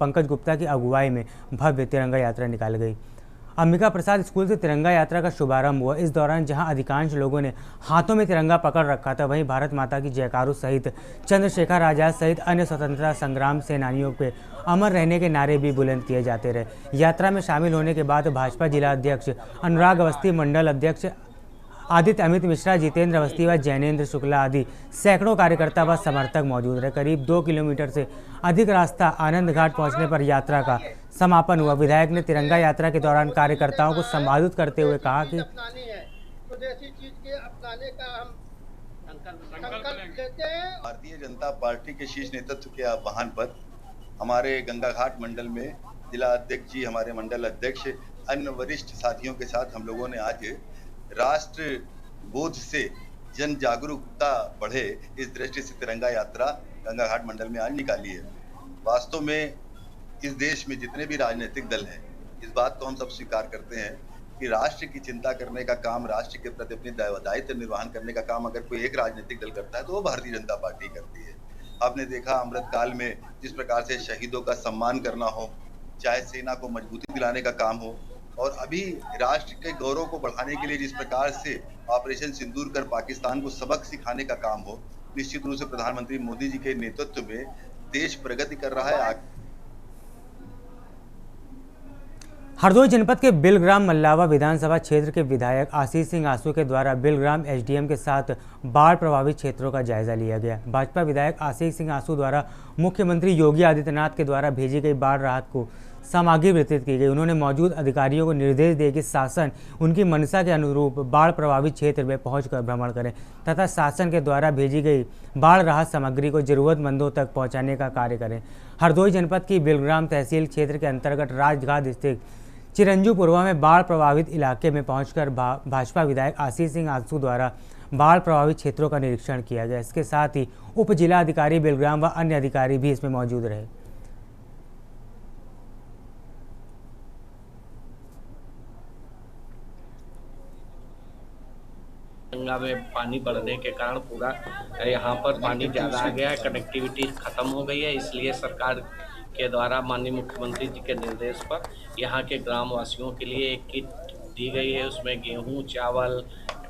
पंकज गुप्ता की अगुवाई में भव्य तिरंगा यात्रा निकाली गई। अंबिका प्रसाद स्कूल से तिरंगा यात्रा का शुभारंभ हुआ। इस दौरान जहां अधिकांश लोगों ने हाथों में तिरंगा पकड़ रखा था, वहीं भारत माता की जयकारों सहित चंद्रशेखर आजाद सहित अन्य स्वतंत्रता संग्राम सेनानियों के अमर रहने के नारे भी बुलंद किए जाते रहे। यात्रा में शामिल होने के बाद भाजपा जिला अध्यक्ष अनुराग अवस्थी, मंडल अध्यक्ष आदित्य अमित मिश्रा, जितेंद्र अवस्थी व जैनेन्द्र शुक्ला आदि सैकड़ों कार्यकर्ता व समर्थक मौजूद रहे। करीब 2 किलोमीटर से अधिक रास्ता आनंद घाट पहुंचने पर यात्रा का समापन हुआ। विधायक ने तिरंगा यात्रा के दौरान कार्यकर्ताओं को संबोधित करते हुए कहा कि भारतीय जनता पार्टी के शीर्ष नेतृत्व के आह्वान पर हमारे गंगा घाट मंडल में जिला अध्यक्ष जी, हमारे मंडल अध्यक्ष, अन्य वरिष्ठ साथियों के साथ हम लोगों ने आज राष्ट्र बोध से जन जागरूकता बढ़े इस दृष्टि से तिरंगा यात्रा गंगा घाट मंडल में आज निकाली है। वास्तव में इस देश में जितने भी राजनीतिक दल हैं, इस बात को हम सब स्वीकार करते हैं कि राष्ट्र की चिंता करने का काम, राष्ट्र के प्रति अपने दायित्व निर्वहन करने का काम अगर कोई एक राजनीतिक दल करता है तो वो भारतीय जनता पार्टी करती है। आपने देखा अमृत काल में जिस प्रकार से शहीदों का सम्मान करना हो, चाहे सेना को मजबूती दिलाने का काम हो, और अभी राष्ट्र के गौरव को बढ़ाने के लिए जिस प्रकार से ऑपरेशन सिंदूर कर पाकिस्तान को सबक सिखाने का काम हो, निश्चित रूप से प्रधानमंत्री मोदी जी के नेतृत्व में देश प्रगति कर रहा है। हरदोई जनपद के बिलग्राम मल्लावा विधानसभा क्षेत्र के विधायक आशीष सिंह आंसू के द्वारा बिलग्राम एसडीएम के साथ बाढ़ प्रभावित क्षेत्रों का जायजा लिया गया। भाजपा विधायक आशीष सिंह आंसू द्वारा मुख्यमंत्री योगी आदित्यनाथ के द्वारा भेजी गई बाढ़ राहत को सामग्री वितरित की गई। उन्होंने मौजूद अधिकारियों को निर्देश दिए कि शासन उनकी मंशा के अनुरूप बाढ़ प्रभावित क्षेत्र में पहुंचकर भ्रमण करें तथा शासन के द्वारा भेजी गई बाढ़ राहत सामग्री को जरूरतमंदों तक पहुंचाने का कार्य करें। हरदोई जनपद की बिलग्राम तहसील क्षेत्र के अंतर्गत राजघाट स्थित चिरंजूपुरवा में बाढ़ प्रभावित इलाके में पहुंचकर भाजपा विधायक आशीष सिंह आंसू द्वारा बाढ़ प्रभावित क्षेत्रों का निरीक्षण किया गया। इसके साथ ही उप जिला अधिकारी बिलग्राम व अन्य अधिकारी भी इसमें मौजूद रहे। गंगा में पानी बढ़ने के कारण पूरा यहाँ पर पानी ज़्यादा आ गया है, कनेक्टिविटी ख़त्म हो गई है। इसलिए सरकार के द्वारा माननीय मुख्यमंत्री जी के निर्देश पर यहाँ के ग्रामवासियों के लिए एक किट दी गई है। उसमें गेहूं, चावल,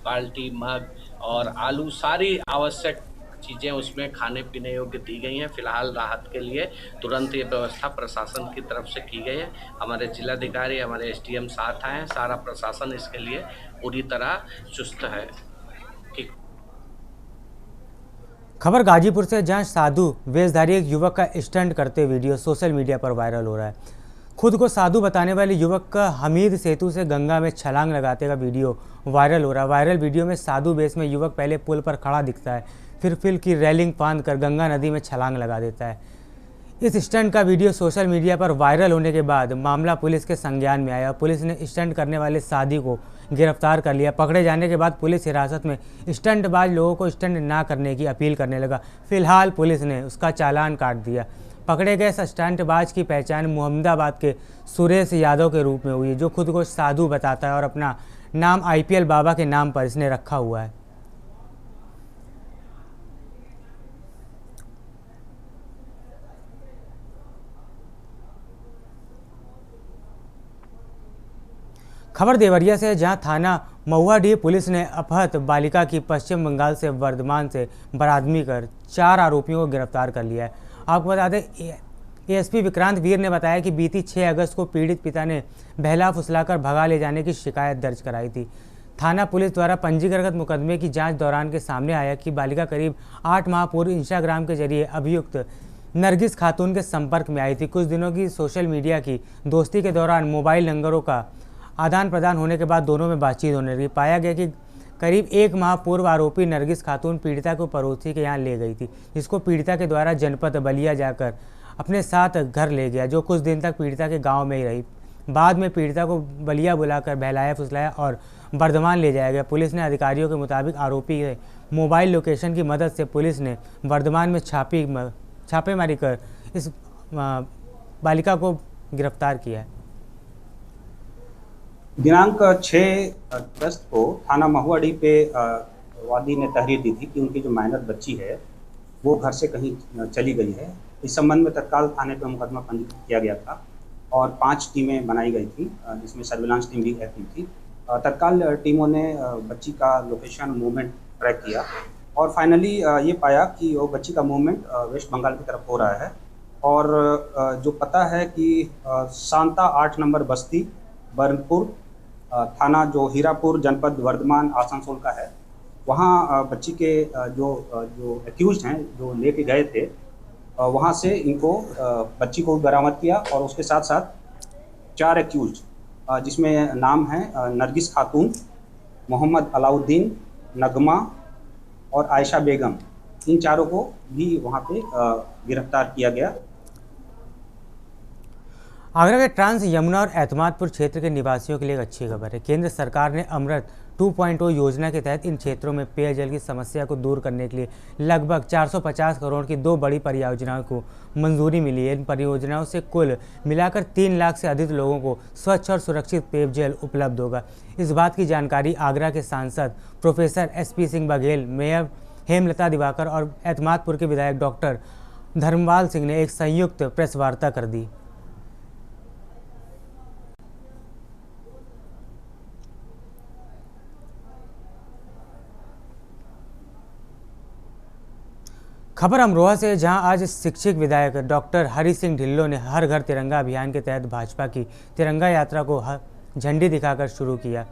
बाल्टी, मग और आलू, सारी आवश्यक चीज़ें उसमें खाने पीने योग्य दी गई हैं। फिलहाल राहत के लिए तुरंत ये व्यवस्था प्रशासन की तरफ से की गई है। हमारे जिलाधिकारी, हमारे एसडीएम साथ आए हैं, सारा प्रशासन इसके लिए पूरी तरह चुस्त है। खबर गाजीपुर से, जहां साधु वेशधारी एक युवक का स्टंट करते वीडियो सोशल मीडिया पर वायरल हो रहा है। खुद को साधु बताने वाले युवक का हमीद सेतु से गंगा में छलांग लगाते का वीडियो वायरल हो रहा है। वायरल वीडियो में साधु वेश में युवक पहले पुल पर खड़ा दिखता है, फिर पुल की रेलिंग फांद कर गंगा नदी में छलांग लगा देता है। इस स्टंट का वीडियो सोशल मीडिया पर वायरल होने के बाद मामला पुलिस के संज्ञान में आया। पुलिस ने स्टंट करने वाले साधु को गिरफ्तार कर लिया। पकड़े जाने के बाद पुलिस हिरासत में स्टंटबाज लोगों को स्टंट ना करने की अपील करने लगा। फिलहाल पुलिस ने उसका चालान काट दिया। पकड़े गए स्टंटबाज की पहचान मोहम्मदाबाद के सुरेश यादव के रूप में हुई है, जो खुद को साधु बताता है और अपना नाम IPL बाबा के नाम पर इसने रखा हुआ है। खबर देवरिया से, जहां थाना महुआडीह पुलिस ने अपहृत बालिका की पश्चिम बंगाल से वर्धमान से बरामदगी कर 4 आरोपियों को गिरफ्तार कर लिया है। आपको बता दें, ASP विक्रांत वीर ने बताया कि बीती 6 अगस्त को पीड़ित पिता ने बहला फुसलाकर भगा ले जाने की शिकायत दर्ज कराई थी। थाना पुलिस द्वारा पंजीकृत मुकदमे की जांच दौरान के सामने आया कि बालिका करीब 8 माह पूर्व इंस्टाग्राम के जरिए अभियुक्त नरगिस खातून के संपर्क में आई थी। कुछ दिनों की सोशल मीडिया की दोस्ती के दौरान मोबाइल नंबरों का आदान प्रदान होने के बाद दोनों में बातचीत होने लगी। पाया गया कि करीब 1 माह पूर्व आरोपी नरगिस खातून पीड़िता को पड़ोसी के यहाँ ले गई थी, जिसको पीड़िता के द्वारा जनपद बलिया जाकर अपने साथ घर ले गया, जो कुछ दिन तक पीड़िता के गांव में ही रही। बाद में पीड़िता को बलिया बुलाकर बहलाया फुसलाया और वर्धमान ले जाया गया। पुलिस ने अधिकारियों के मुताबिक आरोपी के मोबाइल लोकेशन की मदद से पुलिस ने वर्धमान में छापेमारी कर इस बालिका को गिरफ्तार किया है। दिनांक 6 अगस्त को थाना महुआडीह पे वादी ने तहरीर दी थी कि उनकी जो माइनर बच्ची है वो घर से कहीं चली गई है। इस संबंध में तत्काल थाने पर मुकदमा पंजीकृत किया गया था और 5 टीमें बनाई गई थी, जिसमें सर्विलांस टीम भी एक्टिव थी। तत्काल टीमों ने बच्ची का लोकेशन मूवमेंट ट्रैक किया और फाइनली ये पाया कि वो बच्ची का मूवमेंट वेस्ट बंगाल की तरफ हो रहा है और जो पता है कि सांता 8 नंबर बस्ती बरनपुर थाना जो हीरापुर जनपद वर्धमान आसनसोल का है, वहाँ बच्ची के जो एक्यूज हैं जो लेके गए थे, वहाँ से इनको बच्ची को बरामद किया और उसके साथ साथ 4 एक्यूज जिसमें नाम है नरगिस खातून, मोहम्मद अलाउद्दीन, नगमा और आयशा बेगम, इन चारों को भी वहाँ पे गिरफ्तार किया गया। आगरा के ट्रांस यमुना और एतमादपुर क्षेत्र के निवासियों के लिए एक अच्छी खबर है। केंद्र सरकार ने अमृत 2.0 योजना के तहत इन क्षेत्रों में पेयजल की समस्या को दूर करने के लिए लगभग 450 करोड़ की 2 बड़ी परियोजनाओं को मंजूरी मिली है। इन परियोजनाओं से कुल मिलाकर 3 लाख से अधिक लोगों को स्वच्छ और सुरक्षित पेयजल उपलब्ध होगा। इस बात की जानकारी आगरा के सांसद professor SP Singh Baghel, mayor Hemlata Diwakar और एतमादपुर के विधायक डॉक्टर धर्मपाल सिंह ने एक संयुक्त प्रेस वार्ता कर दी। खबर अमरोहा से, जहां आज शिक्षक विधायक डॉक्टर हरि सिंह ढिल्लों ने हर घर तिरंगा अभियान के तहत भाजपा की तिरंगा यात्रा को झंडी दिखाकर शुरू किया।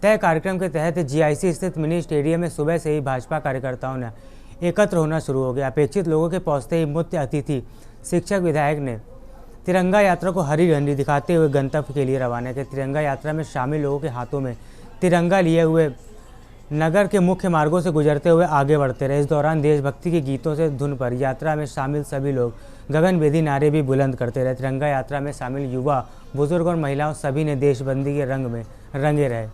तय कार्यक्रम के तहत GIC स्थित मिनी स्टेडियम में सुबह से ही भाजपा कार्यकर्ताओं ने एकत्र होना शुरू हो गया। अपेक्षित लोगों के पहुंचते ही मुख्य अतिथि शिक्षक विधायक ने तिरंगा यात्रा को हरी झंडी दिखाते हुए गंतव्य के लिए रवाना किया। तिरंगा यात्रा में शामिल लोगों के हाथों में तिरंगा लिए हुए नगर के मुख्य मार्गों से गुजरते हुए आगे बढ़ते रहे। इस दौरान देशभक्ति के गीतों से धुन पर यात्रा में शामिल सभी लोग गगनभेदी नारे भी बुलंद करते रहे। तिरंगा यात्रा में शामिल युवा, बुजुर्ग और महिलाओं सभी ने देशबंदी के रंग में रंगे रहे।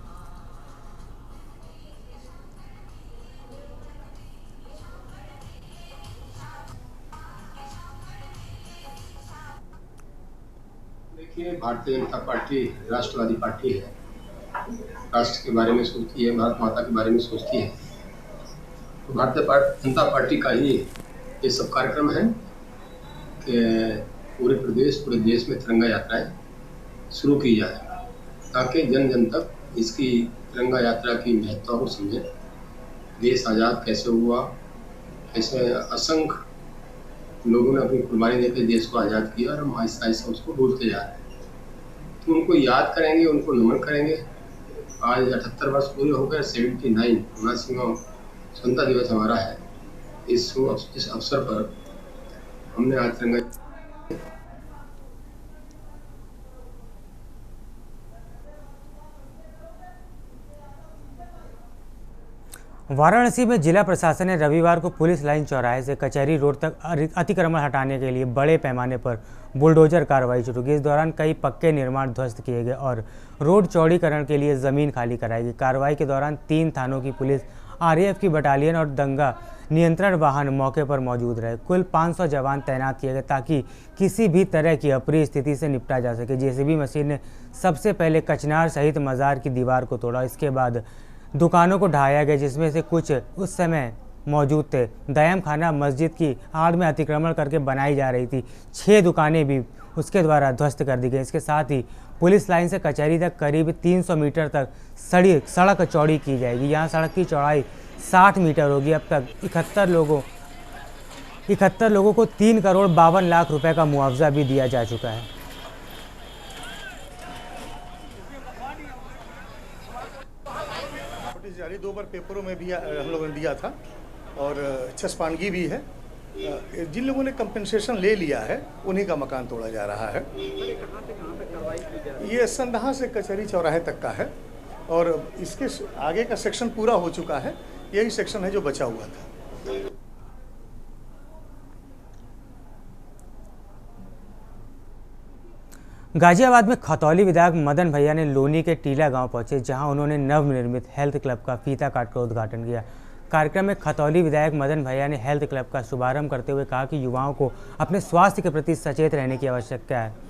देखिए, भारतीय जनता पार्टी राष्ट्रवादी पार्टी है, राष्ट्र के बारे में सोचती है, भारत माता के बारे में सोचती है। तो भारतीय जनता पार्टी का ही ये सब कार्यक्रम है कि पूरे प्रदेश, पूरे देश में तिरंगा यात्राएं शुरू की जाए ताकि जन जन तक इसकी तिरंगा यात्रा की महत्ता को समझें। देश आज़ाद कैसे हुआ, कैसे असंख्य लोगों ने अपनी कुर्बानी देकर देश को आज़ाद किया और हम आहिस्ता आहिस्ता उसको भूलते जा रहे हैं। तो उनको याद करेंगे, उनको नमन करेंगे। आज 78 वर्ष पूरे हो गए, 79वां स्वतंत्रता दिवस हमारा है। इस अवसर पर हमने आज तिरंगा वाराणसी में जिला प्रशासन ने रविवार को पुलिस लाइन चौराहे से कचहरी रोड तक अतिक्रमण हटाने के लिए बड़े पैमाने पर बुलडोजर कार्रवाई शुरू की। इस दौरान कई पक्के निर्माण ध्वस्त किए गए और रोड चौड़ीकरण के लिए ज़मीन खाली कराई गई। कार्रवाई के दौरान 3 थानों की पुलिस, आरएएफ की बटालियन और दंगा नियंत्रण वाहन मौके पर मौजूद रहे। कुल 500 जवान तैनात किए गए ताकि किसी भी तरह की अप्रिय स्थिति से निपटा जा सके। जेसीबी मशीन ने सबसे पहले कचनार सहित मज़ार की दीवार को तोड़ा। इसके बाद दुकानों को ढाया गया, जिसमें से कुछ उस समय मौजूद थे। दयाम खाना मस्जिद की आड़ में अतिक्रमण करके बनाई जा रही थी। 6 दुकानें भी उसके द्वारा ध्वस्त कर दी गई। इसके साथ ही पुलिस लाइन से कचहरी तक करीब 300 मीटर तक सड़क चौड़ी की जाएगी। यहाँ सड़क की चौड़ाई 60 मीटर होगी। अब तक 71 लोगों को 3 करोड़ 52 लाख रुपए का मुआवजा भी दिया जा चुका है। जारी 2 बार पेपरों में भी हम लोगों ने दिया था और चस्पानगी भी है। जिन लोगों ने कंपनसेशन ले लिया है उन्हीं का मकान तोड़ा जा रहा है। ये संडहा से कचहरी चौराहे तक का है और इसके आगे का सेक्शन पूरा हो चुका है। यही सेक्शन है जो बचा हुआ था। गाजियाबाद में खतौली विधायक मदन भैया ने लोनी के टीला गांव पहुंचे, जहां उन्होंने नवनिर्मित हेल्थ क्लब का फीता काटकर उद्घाटन किया। कार्यक्रम में खतौली विधायक मदन भैया ने हेल्थ क्लब का शुभारंभ करते हुए कहा कि युवाओं को अपने स्वास्थ्य के प्रति सचेत रहने की आवश्यकता है।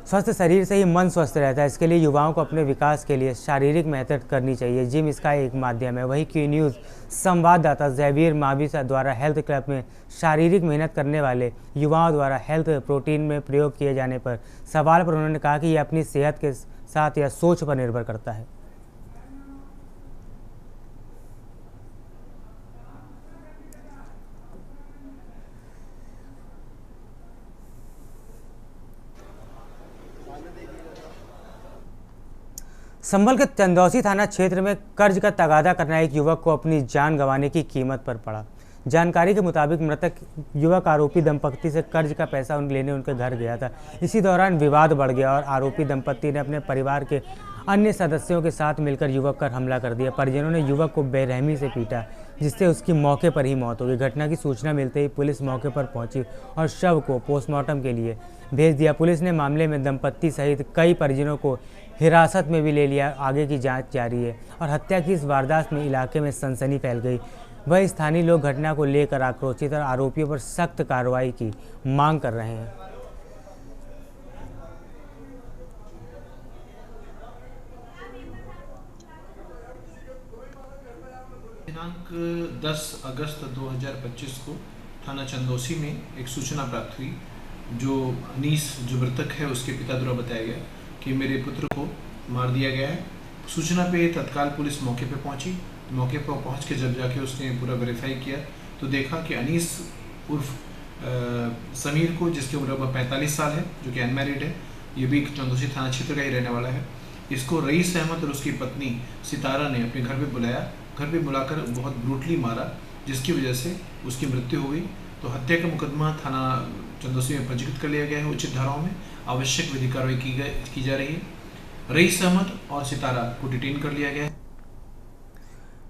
स्वस्थ शरीर से ही मन स्वस्थ रहता है। इसके लिए युवाओं को अपने विकास के लिए शारीरिक मेहनत करनी चाहिए। जिम इसका एक माध्यम है। वहीं क्यू न्यूज़ संवाददाता ज़ैवियर माविसा द्वारा हेल्थ क्लब में शारीरिक मेहनत करने वाले युवाओं द्वारा हेल्थ प्रोटीन में प्रयोग किए जाने पर सवाल पर उन्होंने कहा कि यह अपनी सेहत के साथ या सोच पर निर्भर करता है। संभल के चंदौसी थाना क्षेत्र में कर्ज का तगादा करना एक युवक को अपनी जान गंवाने की कीमत पर पड़ा। जानकारी के मुताबिक मृतक युवक आरोपी दंपत्ति से कर्ज का पैसा लेने उनके घर गया था। इसी दौरान विवाद बढ़ गया और आरोपी दंपत्ति ने अपने परिवार के अन्य सदस्यों के साथ मिलकर युवक पर हमला कर दिया। परिजनों ने युवक को बेरहमी से पीटा, जिससे उसकी मौके पर ही मौत हो गई। घटना की सूचना मिलते ही पुलिस मौके पर पहुंची और शव को पोस्टमार्टम के लिए भेज दिया। पुलिस ने मामले में दंपत्ति सहित कई परिजनों को हिरासत में भी ले लिया। आगे की जांच जारी है और हत्या की इस वारदात में इलाके में सनसनी फैल गई। वह स्थानीय लोग घटना को लेकर आक्रोशित और आरोपियों पर सख्त कार्रवाई की मांग कर रहे हैं। दिनांक 10 अगस्त 2025 को थाना चंदौसी में एक सूचना प्राप्त हुई, जो अनीस जो मृतक है उसके पिता द्वारा बताया गया कि मेरे पुत्र को मार दिया गया है। सूचना पे तत्काल पुलिस मौके पे पहुंची। मौके पर पहुंच के जब जाके उसने पूरा वेरीफाई किया तो देखा कि अनीस उर्फ समीर को, जिसकी उम्र 45 साल है, जो कि अनमैरिड है, ये भी चंदौसी थाना क्षेत्र का ही रहने वाला है, इसको रईस अहमद और उसकी पत्नी सितारा ने अपने घर पे बुलाया। घर पे बुलाकर बहुत ब्रूटली मारा, जिसकी वजह से उसकी मृत्यु हो गई। तो हत्या का मुकदमा थाना चंदौसी में पंजीकृत कर लिया गया है। उचित धाराओं में आवश्यक विधि कार्रवाई की जा रही है। रईस अहमद और सितारा को डिटेन कर लिया गया है।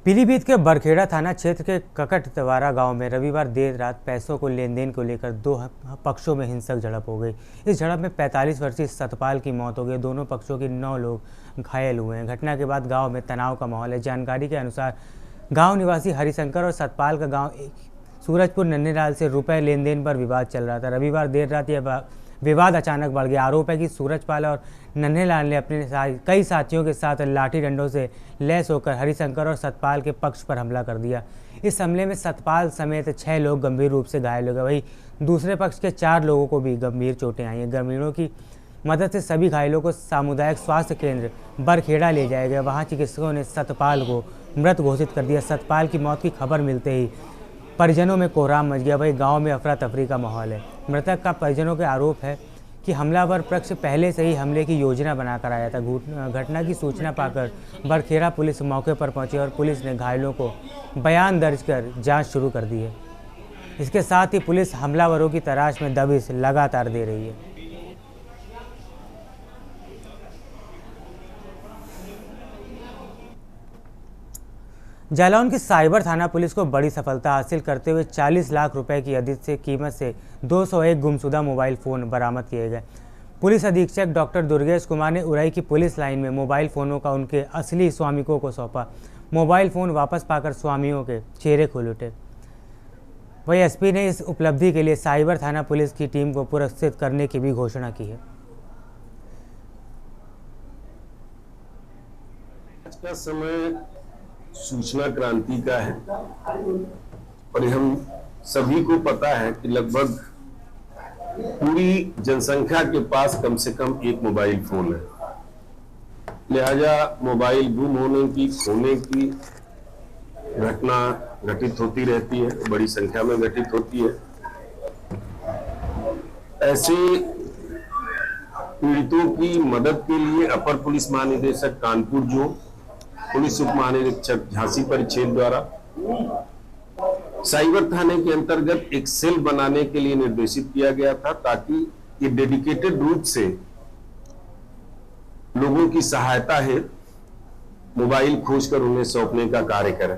पीलीभीत के बरखेड़ा थाना क्षेत्र के ककटवारा गांव में रविवार देर रात पैसों को लेन देन को लेकर 2 पक्षों में हिंसक झड़प हो गई। इस झड़प में 45 वर्षीय सतपाल की मौत हो गई। दोनों पक्षों के 9 लोग घायल हुए हैं। घटना के बाद गांव में तनाव का माहौल है। जानकारी के अनुसार गांव निवासी हरिशंकर और सतपाल का गांव सूरजपुर नन्हेलाल से रुपए लेन देन पर विवाद चल रहा था। रविवार देर रात यह विवाद अचानक बढ़ गया। आरोप है कि सूरजपाल और नन्हेलाल ने अपने कई साथियों के साथ लाठी डंडों से लैस होकर हरिशंकर और सतपाल के पक्ष पर हमला कर दिया। इस हमले में सतपाल समेत 6 लोग गंभीर रूप से घायल हो गए। वहीं दूसरे पक्ष के 4 लोगों को भी गंभीर चोटें आई हैं। ग्रामीणों की मदद से सभी घायलों को सामुदायिक स्वास्थ्य केंद्र बरखेड़ा ले जाया गया। वहां चिकित्सकों ने सतपाल को मृत घोषित कर दिया। सतपाल की मौत की खबर मिलते ही परिजनों में कोहराम मच गया। वही गांव में अफरा तफरी का माहौल है। मृतक का परिजनों का आरोप है कि हमलावर पक्ष पहले से ही हमले की योजना बनाकर आया था। घटना की सूचना पाकर बरखेड़ा पुलिस मौके पर पहुंची और पुलिस ने घायलों को बयान दर्ज कर जांच शुरू कर दी है। इसके साथ ही पुलिस हमलावरों की तलाश में दबिश लगातार दे रही है। जालौन की साइबर थाना पुलिस को बड़ी सफलता हासिल करते हुए 40 लाख रुपए की अधिक से कीमत से 201 गुमशुदा मोबाइल फ़ोन बरामद किए गए। पुलिस अधीक्षक डॉक्टर दुर्गेश कुमार ने उरई की पुलिस लाइन में मोबाइल फ़ोनों का उनके असली स्वामिकों को सौंपा। मोबाइल फ़ोन वापस पाकर स्वामियों के चेहरे खुल उठे। वहीं एसपी ने इस उपलब्धि के लिए साइबर थाना पुलिस की टीम को पुरस्कृत करने की भी घोषणा की है। आज का समय सूचना क्रांति का है और हम सभी को पता है कि लगभग पूरी जनसंख्या के पास कम से कम एक मोबाइल फोन है। लिहाजा मोबाइल गुम होने की, खोने की घटना घटित होती रहती है, बड़ी संख्या में घटित होती है। ऐसे पीड़ितों की मदद के लिए अपर पुलिस महानिदेशक कानपुर जोन, पुलिस उप महानिरीक्षक झांसी परिक्षेत्र द्वारा साइबर थाने के अंतर्गत एक सेल बनाने के लिए निर्देशित किया गया था, ताकि ये डेडिकेटेड रूप से लोगों की सहायता हेतु मोबाइल खोजकर उन्हें सौंपने का कार्य करें।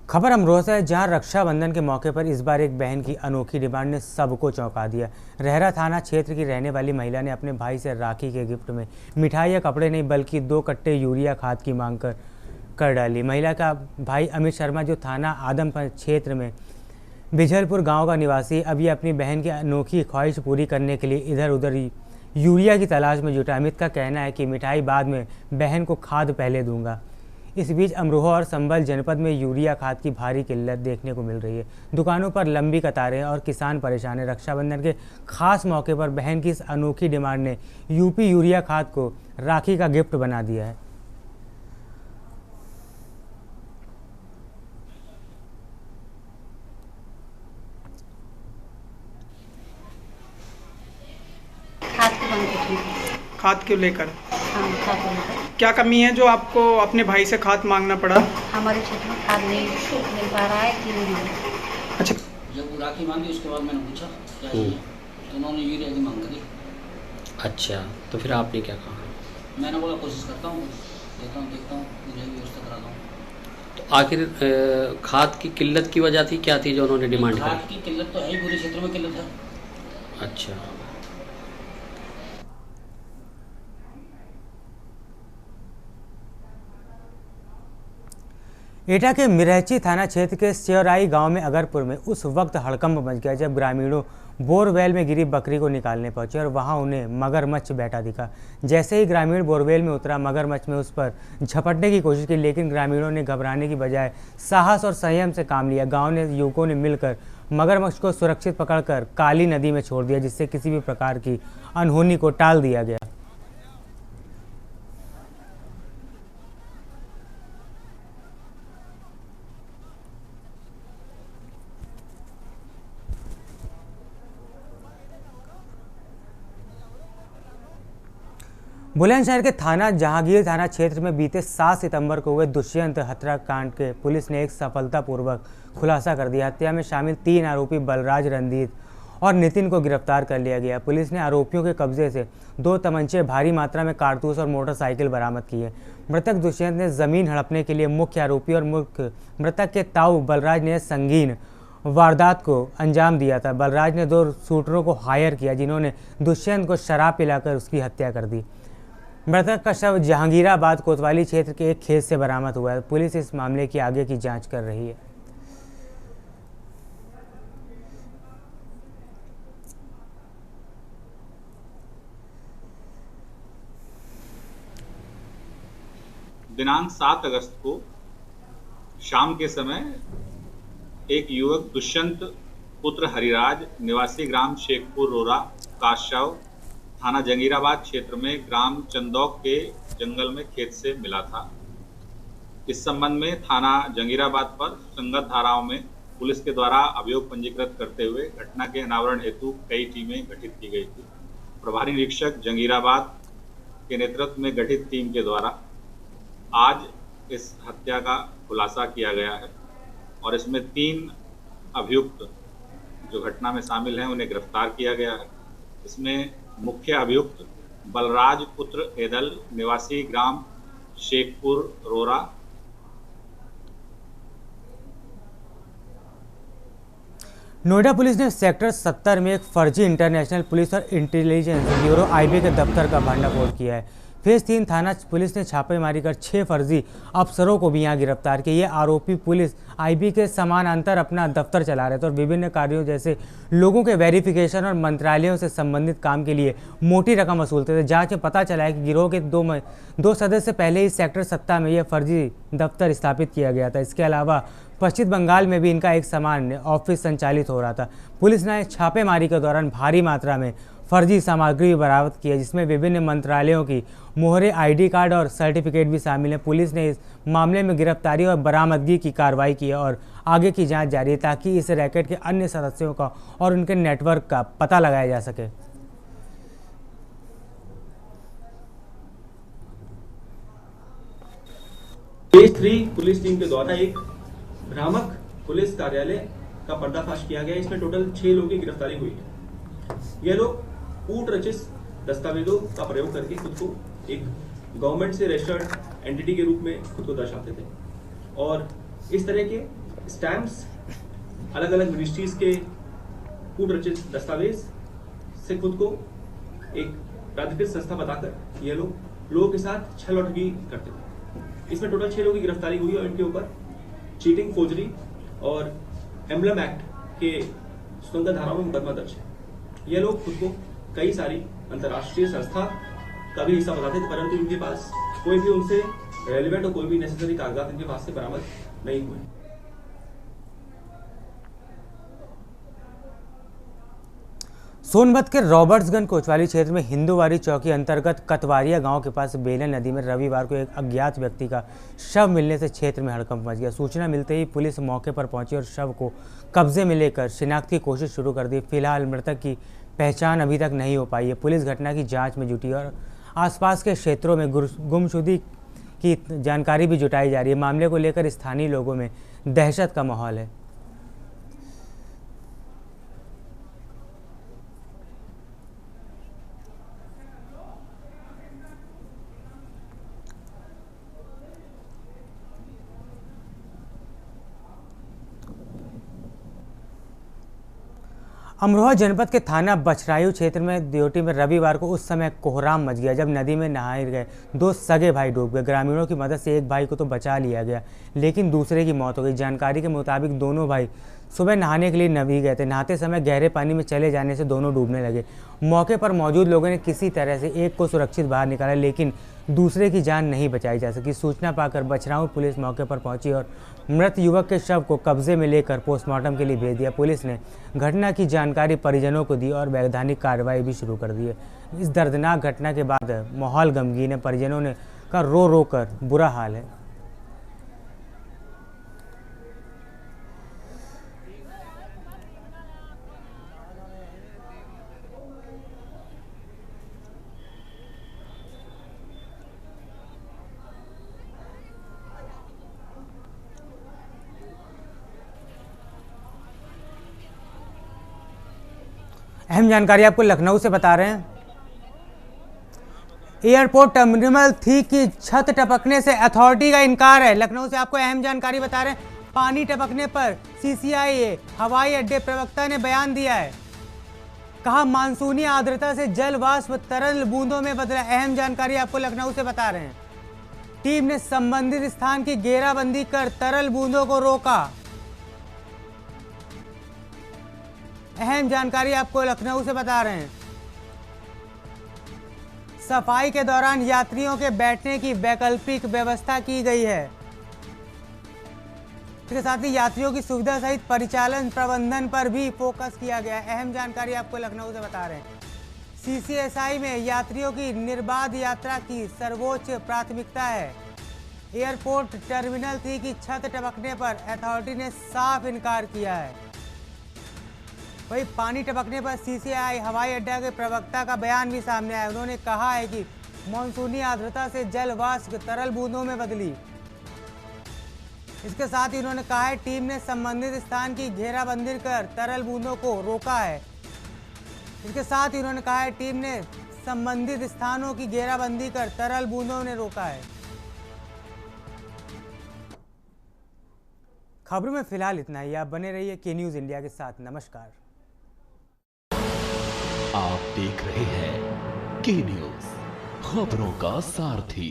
खबर अमरोहा से है, जहां रक्षाबंधन के मौके पर इस बार एक बहन की अनोखी डिमांड ने सबको चौंका दिया। रहरा थाना क्षेत्र की रहने वाली महिला ने अपने भाई से राखी के गिफ्ट में मिठाई या कपड़े नहीं बल्कि 2 कट्टे यूरिया खाद की मांग कर डाली। महिला का भाई अमित शर्मा, जो थाना आदमपुर क्षेत्र में बिझलपुर गांव का निवासी, अभी अपनी बहन की अनोखी ख्वाहिश पूरी करने के लिए इधर उधर यूरिया की तलाश में जुटा। अमित का कहना है कि मिठाई बाद में, बहन को खाद पहले दूंगा। इस बीच अमरोहा और संभल जनपद में यूरिया खाद की भारी किल्लत देखने को मिल रही है। दुकानों पर लंबी कतारें और किसान परेशान हैं। रक्षाबंधन के खास मौके पर बहन की इस अनोखी डिमांड ने यूपी यूरिया खाद को राखी का गिफ्ट बना दिया है। खाद को लेकर क्या कमी है जो आपको अपने भाई से खाद मांगना पड़ा? हमारे क्षेत्र में खाद नहीं मिल पा रहा है कि नहीं। अच्छा, जब वो राखी मांगी उसके बाद मैंने पूछा क्या चाहिए, तो उन्होंने यूरिया की मांग करी। अच्छा, तो फिर आपने क्या कहा? मैंने बोला कोशिश करता हूँ, देखता हूँ यूरिया की व्यवस्था कराता हूँ। तो आखिर खाद की किल्लत की वजह थी, क्या थी जो उन्होंने डिमांड करी? खाद की किल्लत तो है ही, पूरे क्षेत्र में किल्लत है। अच्छा, एटा के मिरहची थाना क्षेत्र के सेवराई गांव में अगरपुर में उस वक्त हड़कंप मच गया जब ग्रामीणों बोरवेल में गिरी बकरी को निकालने पहुंचे और वहां उन्हें मगरमच्छ बैठा दिखा। जैसे ही ग्रामीण बोरवेल में उतरा, मगरमच्छ में उस पर झपटने की कोशिश की, लेकिन ग्रामीणों ने घबराने की बजाय साहस और संयम से काम लिया। गाँव ने युवकों ने मिलकर मगरमच्छ को सुरक्षित पकड़कर काली नदी में छोड़ दिया, जिससे किसी भी प्रकार की अनहोनी को टाल दिया गया। बुलंदशहर के थाना जहांगीर थाना क्षेत्र में बीते 7 सितंबर को हुए दुष्यंत हत्याकांड के पुलिस ने एक सफलतापूर्वक खुलासा कर दिया। हत्या में शामिल 3 आरोपी बलराज, रणदीप और नितिन को गिरफ्तार कर लिया गया। पुलिस ने आरोपियों के कब्जे से 2 तमंचे, भारी मात्रा में कारतूस और मोटरसाइकिल बरामद किए। मृतक दुष्यंत ने जमीन हड़पने के लिए मुख्य आरोपी और मृतक के ताऊ बलराज ने संगीन वारदात को अंजाम दिया था। बलराज ने 2 शूटरों को हायर किया, जिन्होंने दुष्यंत को शराब पिलाकर उसकी हत्या कर दी। मृतक का शव जहांगीराबाद कोतवाली क्षेत्र के एक खेत से बरामद हुआ है। पुलिस इस मामले की आगे की जांच कर रही है। दिनांक 7 अगस्त को शाम के समय एक युवक दुष्यंत पुत्र हरिराज निवासी ग्राम शेखपुर रोरा का शव थाना जंगीराबाद क्षेत्र में ग्राम चंदौक के जंगल में खेत से मिला था। इस संबंध में थाना जंगीराबाद पर संगत धाराओं में पुलिस के द्वारा अभियोग पंजीकृत करते हुए घटना के अनावरण हेतु कई टीमें गठित की गई थी। प्रभारी निरीक्षक जंगीराबाद के नेतृत्व में गठित टीम के द्वारा आज इस हत्या का खुलासा किया गया है और इसमें 3 अभियुक्त जो घटना में शामिल हैं उन्हें गिरफ्तार किया गया है। इसमें मुख्य अभियुक्त बलराज पुत्र एदल निवासी ग्राम शेखपुर रोरा, नोएडा पुलिस ने सेक्टर 70 में एक फर्जी इंटरनेशनल पुलिस और इंटेलिजेंस ब्यूरो IB के दफ्तर का भंडाफोड़ किया है। फेज 3 थाना पुलिस ने छापेमारी कर 6 फर्जी अफसरों को भी यहां गिरफ्तार किया। ये आरोपी पुलिस IB के समानांतर अपना दफ्तर चला रहे थे और विभिन्न कार्यों जैसे लोगों के वेरिफिकेशन और मंत्रालयों से संबंधित काम के लिए मोटी रकम वसूलते थे। जांच में पता चला है कि गिरोह के 2 सदस्य पहले ही सेक्टर 70 में यह फर्जी दफ्तर स्थापित किया गया था। इसके अलावा पश्चिम बंगाल में भी इनका एक समान ऑफिस संचालित हो रहा था। पुलिस ने छापेमारी के दौरान भारी मात्रा में फर्जी सामग्री बरामद की है, जिसमें विभिन्न मंत्रालयों की मोहरे, ID कार्ड और सर्टिफिकेट भी शामिल हैं। पुलिस ने इस मामले में गिरफ्तारी और बरामदगी की कार्रवाई की है और आगे की जांच जारी है ताकि इस रैकेट के अन्य सदस्यों का और उनके नेटवर्क का पता लगाया जा सके। फेज 3 पुलिस टीम के द्वारा एक भ्रामक पुलिस कार्यालय का पर्दाफाश किया गया। इसमें टोटल 6 लोगों की गिरफ्तारी हुई है। ये लोग कूट रचित दस्तावेजों का प्रयोग करके खुद को एक गवर्नमेंट से रजिस्टर्ड एंटिटी के रूप में खुद को दर्शाते थे और इस तरह के स्टैम्प्स अलग अलग मिनिस्ट्रीज के कूट रचित दस्तावेज से खुद को एक प्राधिकृत संस्था बताकर ये लोग लोगों के साथ छल और ठगी करते थे। इसमें टोटल 6 लोगों की गिरफ्तारी हुई और इनके ऊपर चीटिंग, फोर्जरी और एम्बलम एक्ट के संगत धाराओं में मुकदमा दर्ज है। ये लोग खुद को कई सारी अंतर्राष्ट्रीय संस्था का भी हिस्सा बताते थे, परंतु इनके पास कोई भी उनसे रेलिवेंट और कोई भी नेसेसरी कागजात इनके पास से बरामद नहीं हुए। सोनभद्र के रॉबर्ट्सगंज कोतवाली क्षेत्र में हिंदूवारी चौकी अंतर्गत कतवारिया गांव के पास बेलन नदी में रविवार को एक अज्ञात व्यक्ति का शव मिलने से क्षेत्र में हड़कंप मच गया। सूचना मिलते ही पुलिस मौके पर पहुंची और शव को कब्जे में लेकर शिनाख्त की कोशिश शुरू कर दी। फिलहाल मृतक की पहचान अभी तक नहीं हो पाई है। पुलिस घटना की जाँच में जुटी और आसपास के क्षेत्रों में गुमशुदगी की जानकारी भी जुटाई जा रही है। मामले को लेकर स्थानीय लोगों में दहशत का माहौल है। अमरोहा जनपद के थाना बछरायू क्षेत्र में ड्यूटी में रविवार को उस समय कोहराम मच गया जब नदी में नहाए गए 2 सगे भाई डूब गए। ग्रामीणों की मदद से एक भाई को तो बचा लिया गया, लेकिन दूसरे की मौत हो गई। जानकारी के मुताबिक दोनों भाई सुबह नहाने के लिए नदी गए थे। नहाते समय गहरे पानी में चले जाने से दोनों डूबने लगे। मौके पर मौजूद लोगों ने किसी तरह से एक को सुरक्षित बाहर निकाला, लेकिन दूसरे की जान नहीं बचाई जा सकी। सूचना पाकर बछराऊ पुलिस मौके पर पहुंची और मृत युवक के शव को कब्जे में लेकर पोस्टमार्टम के लिए भेज दिया। पुलिस ने घटना की जानकारी परिजनों को दी और वैधानिक कार्रवाई भी शुरू कर दी है। इस दर्दनाक घटना के बाद माहौल गमगीन है। परिजनों ने का रो रो कर बुरा हाल है। अहम जानकारी आपको लखनऊ से बता रहे हैं। एयरपोर्ट टर्मिनल 3 की छत टपकने से अथॉरिटी का इनकार है। लखनऊ से आपको अहम जानकारी बता रहे हैं। पानी टपकने पर CCIA हवाई अड्डे प्रवक्ता ने बयान दिया है। कहा मानसूनी आर्द्रता से जल वाष्प तरल बूंदों में बदला। अहम जानकारी आपको लखनऊ से बता रहे हैं। टीम ने संबंधित स्थान की घेराबंदी कर तरल बूंदों को रोका। अहम जानकारी आपको लखनऊ से बता रहे हैं। सफाई के दौरान यात्रियों के बैठने की वैकल्पिक व्यवस्था की गई है। इसके साथ ही यात्रियों की सुविधा सहित परिचालन प्रबंधन पर भी फोकस किया गया है। अहम जानकारी आपको लखनऊ से बता रहे हैं। CCSI में यात्रियों की निर्बाध यात्रा की सर्वोच्च प्राथमिकता है। एयरपोर्ट टर्मिनल 3 की छत टपकने पर अथॉरिटी ने साफ इनकार किया है। वहीं पानी टपकने पर CCI हवाई अड्डा के प्रवक्ता का बयान भी सामने आया। उन्होंने कहा है कि मानसूनी आर्द्रता से जल वाष्प तरल बूंदों में बदली। इसके साथ ही उन्होंने कहा है टीम ने संबंधित स्थान की घेराबंदी कर तरल बूंदों को रोका है। इसके साथ ही उन्होंने कहा है टीम ने संबंधित स्थानों की घेराबंदी कर तरल बूंदों ने रोका है। खबरों में फिलहाल इतना ही। आप बने रहिए के न्यूज़ इंडिया के साथ। नमस्कार। आप देख रहे हैं के न्यूज़, खबरों का सारथी।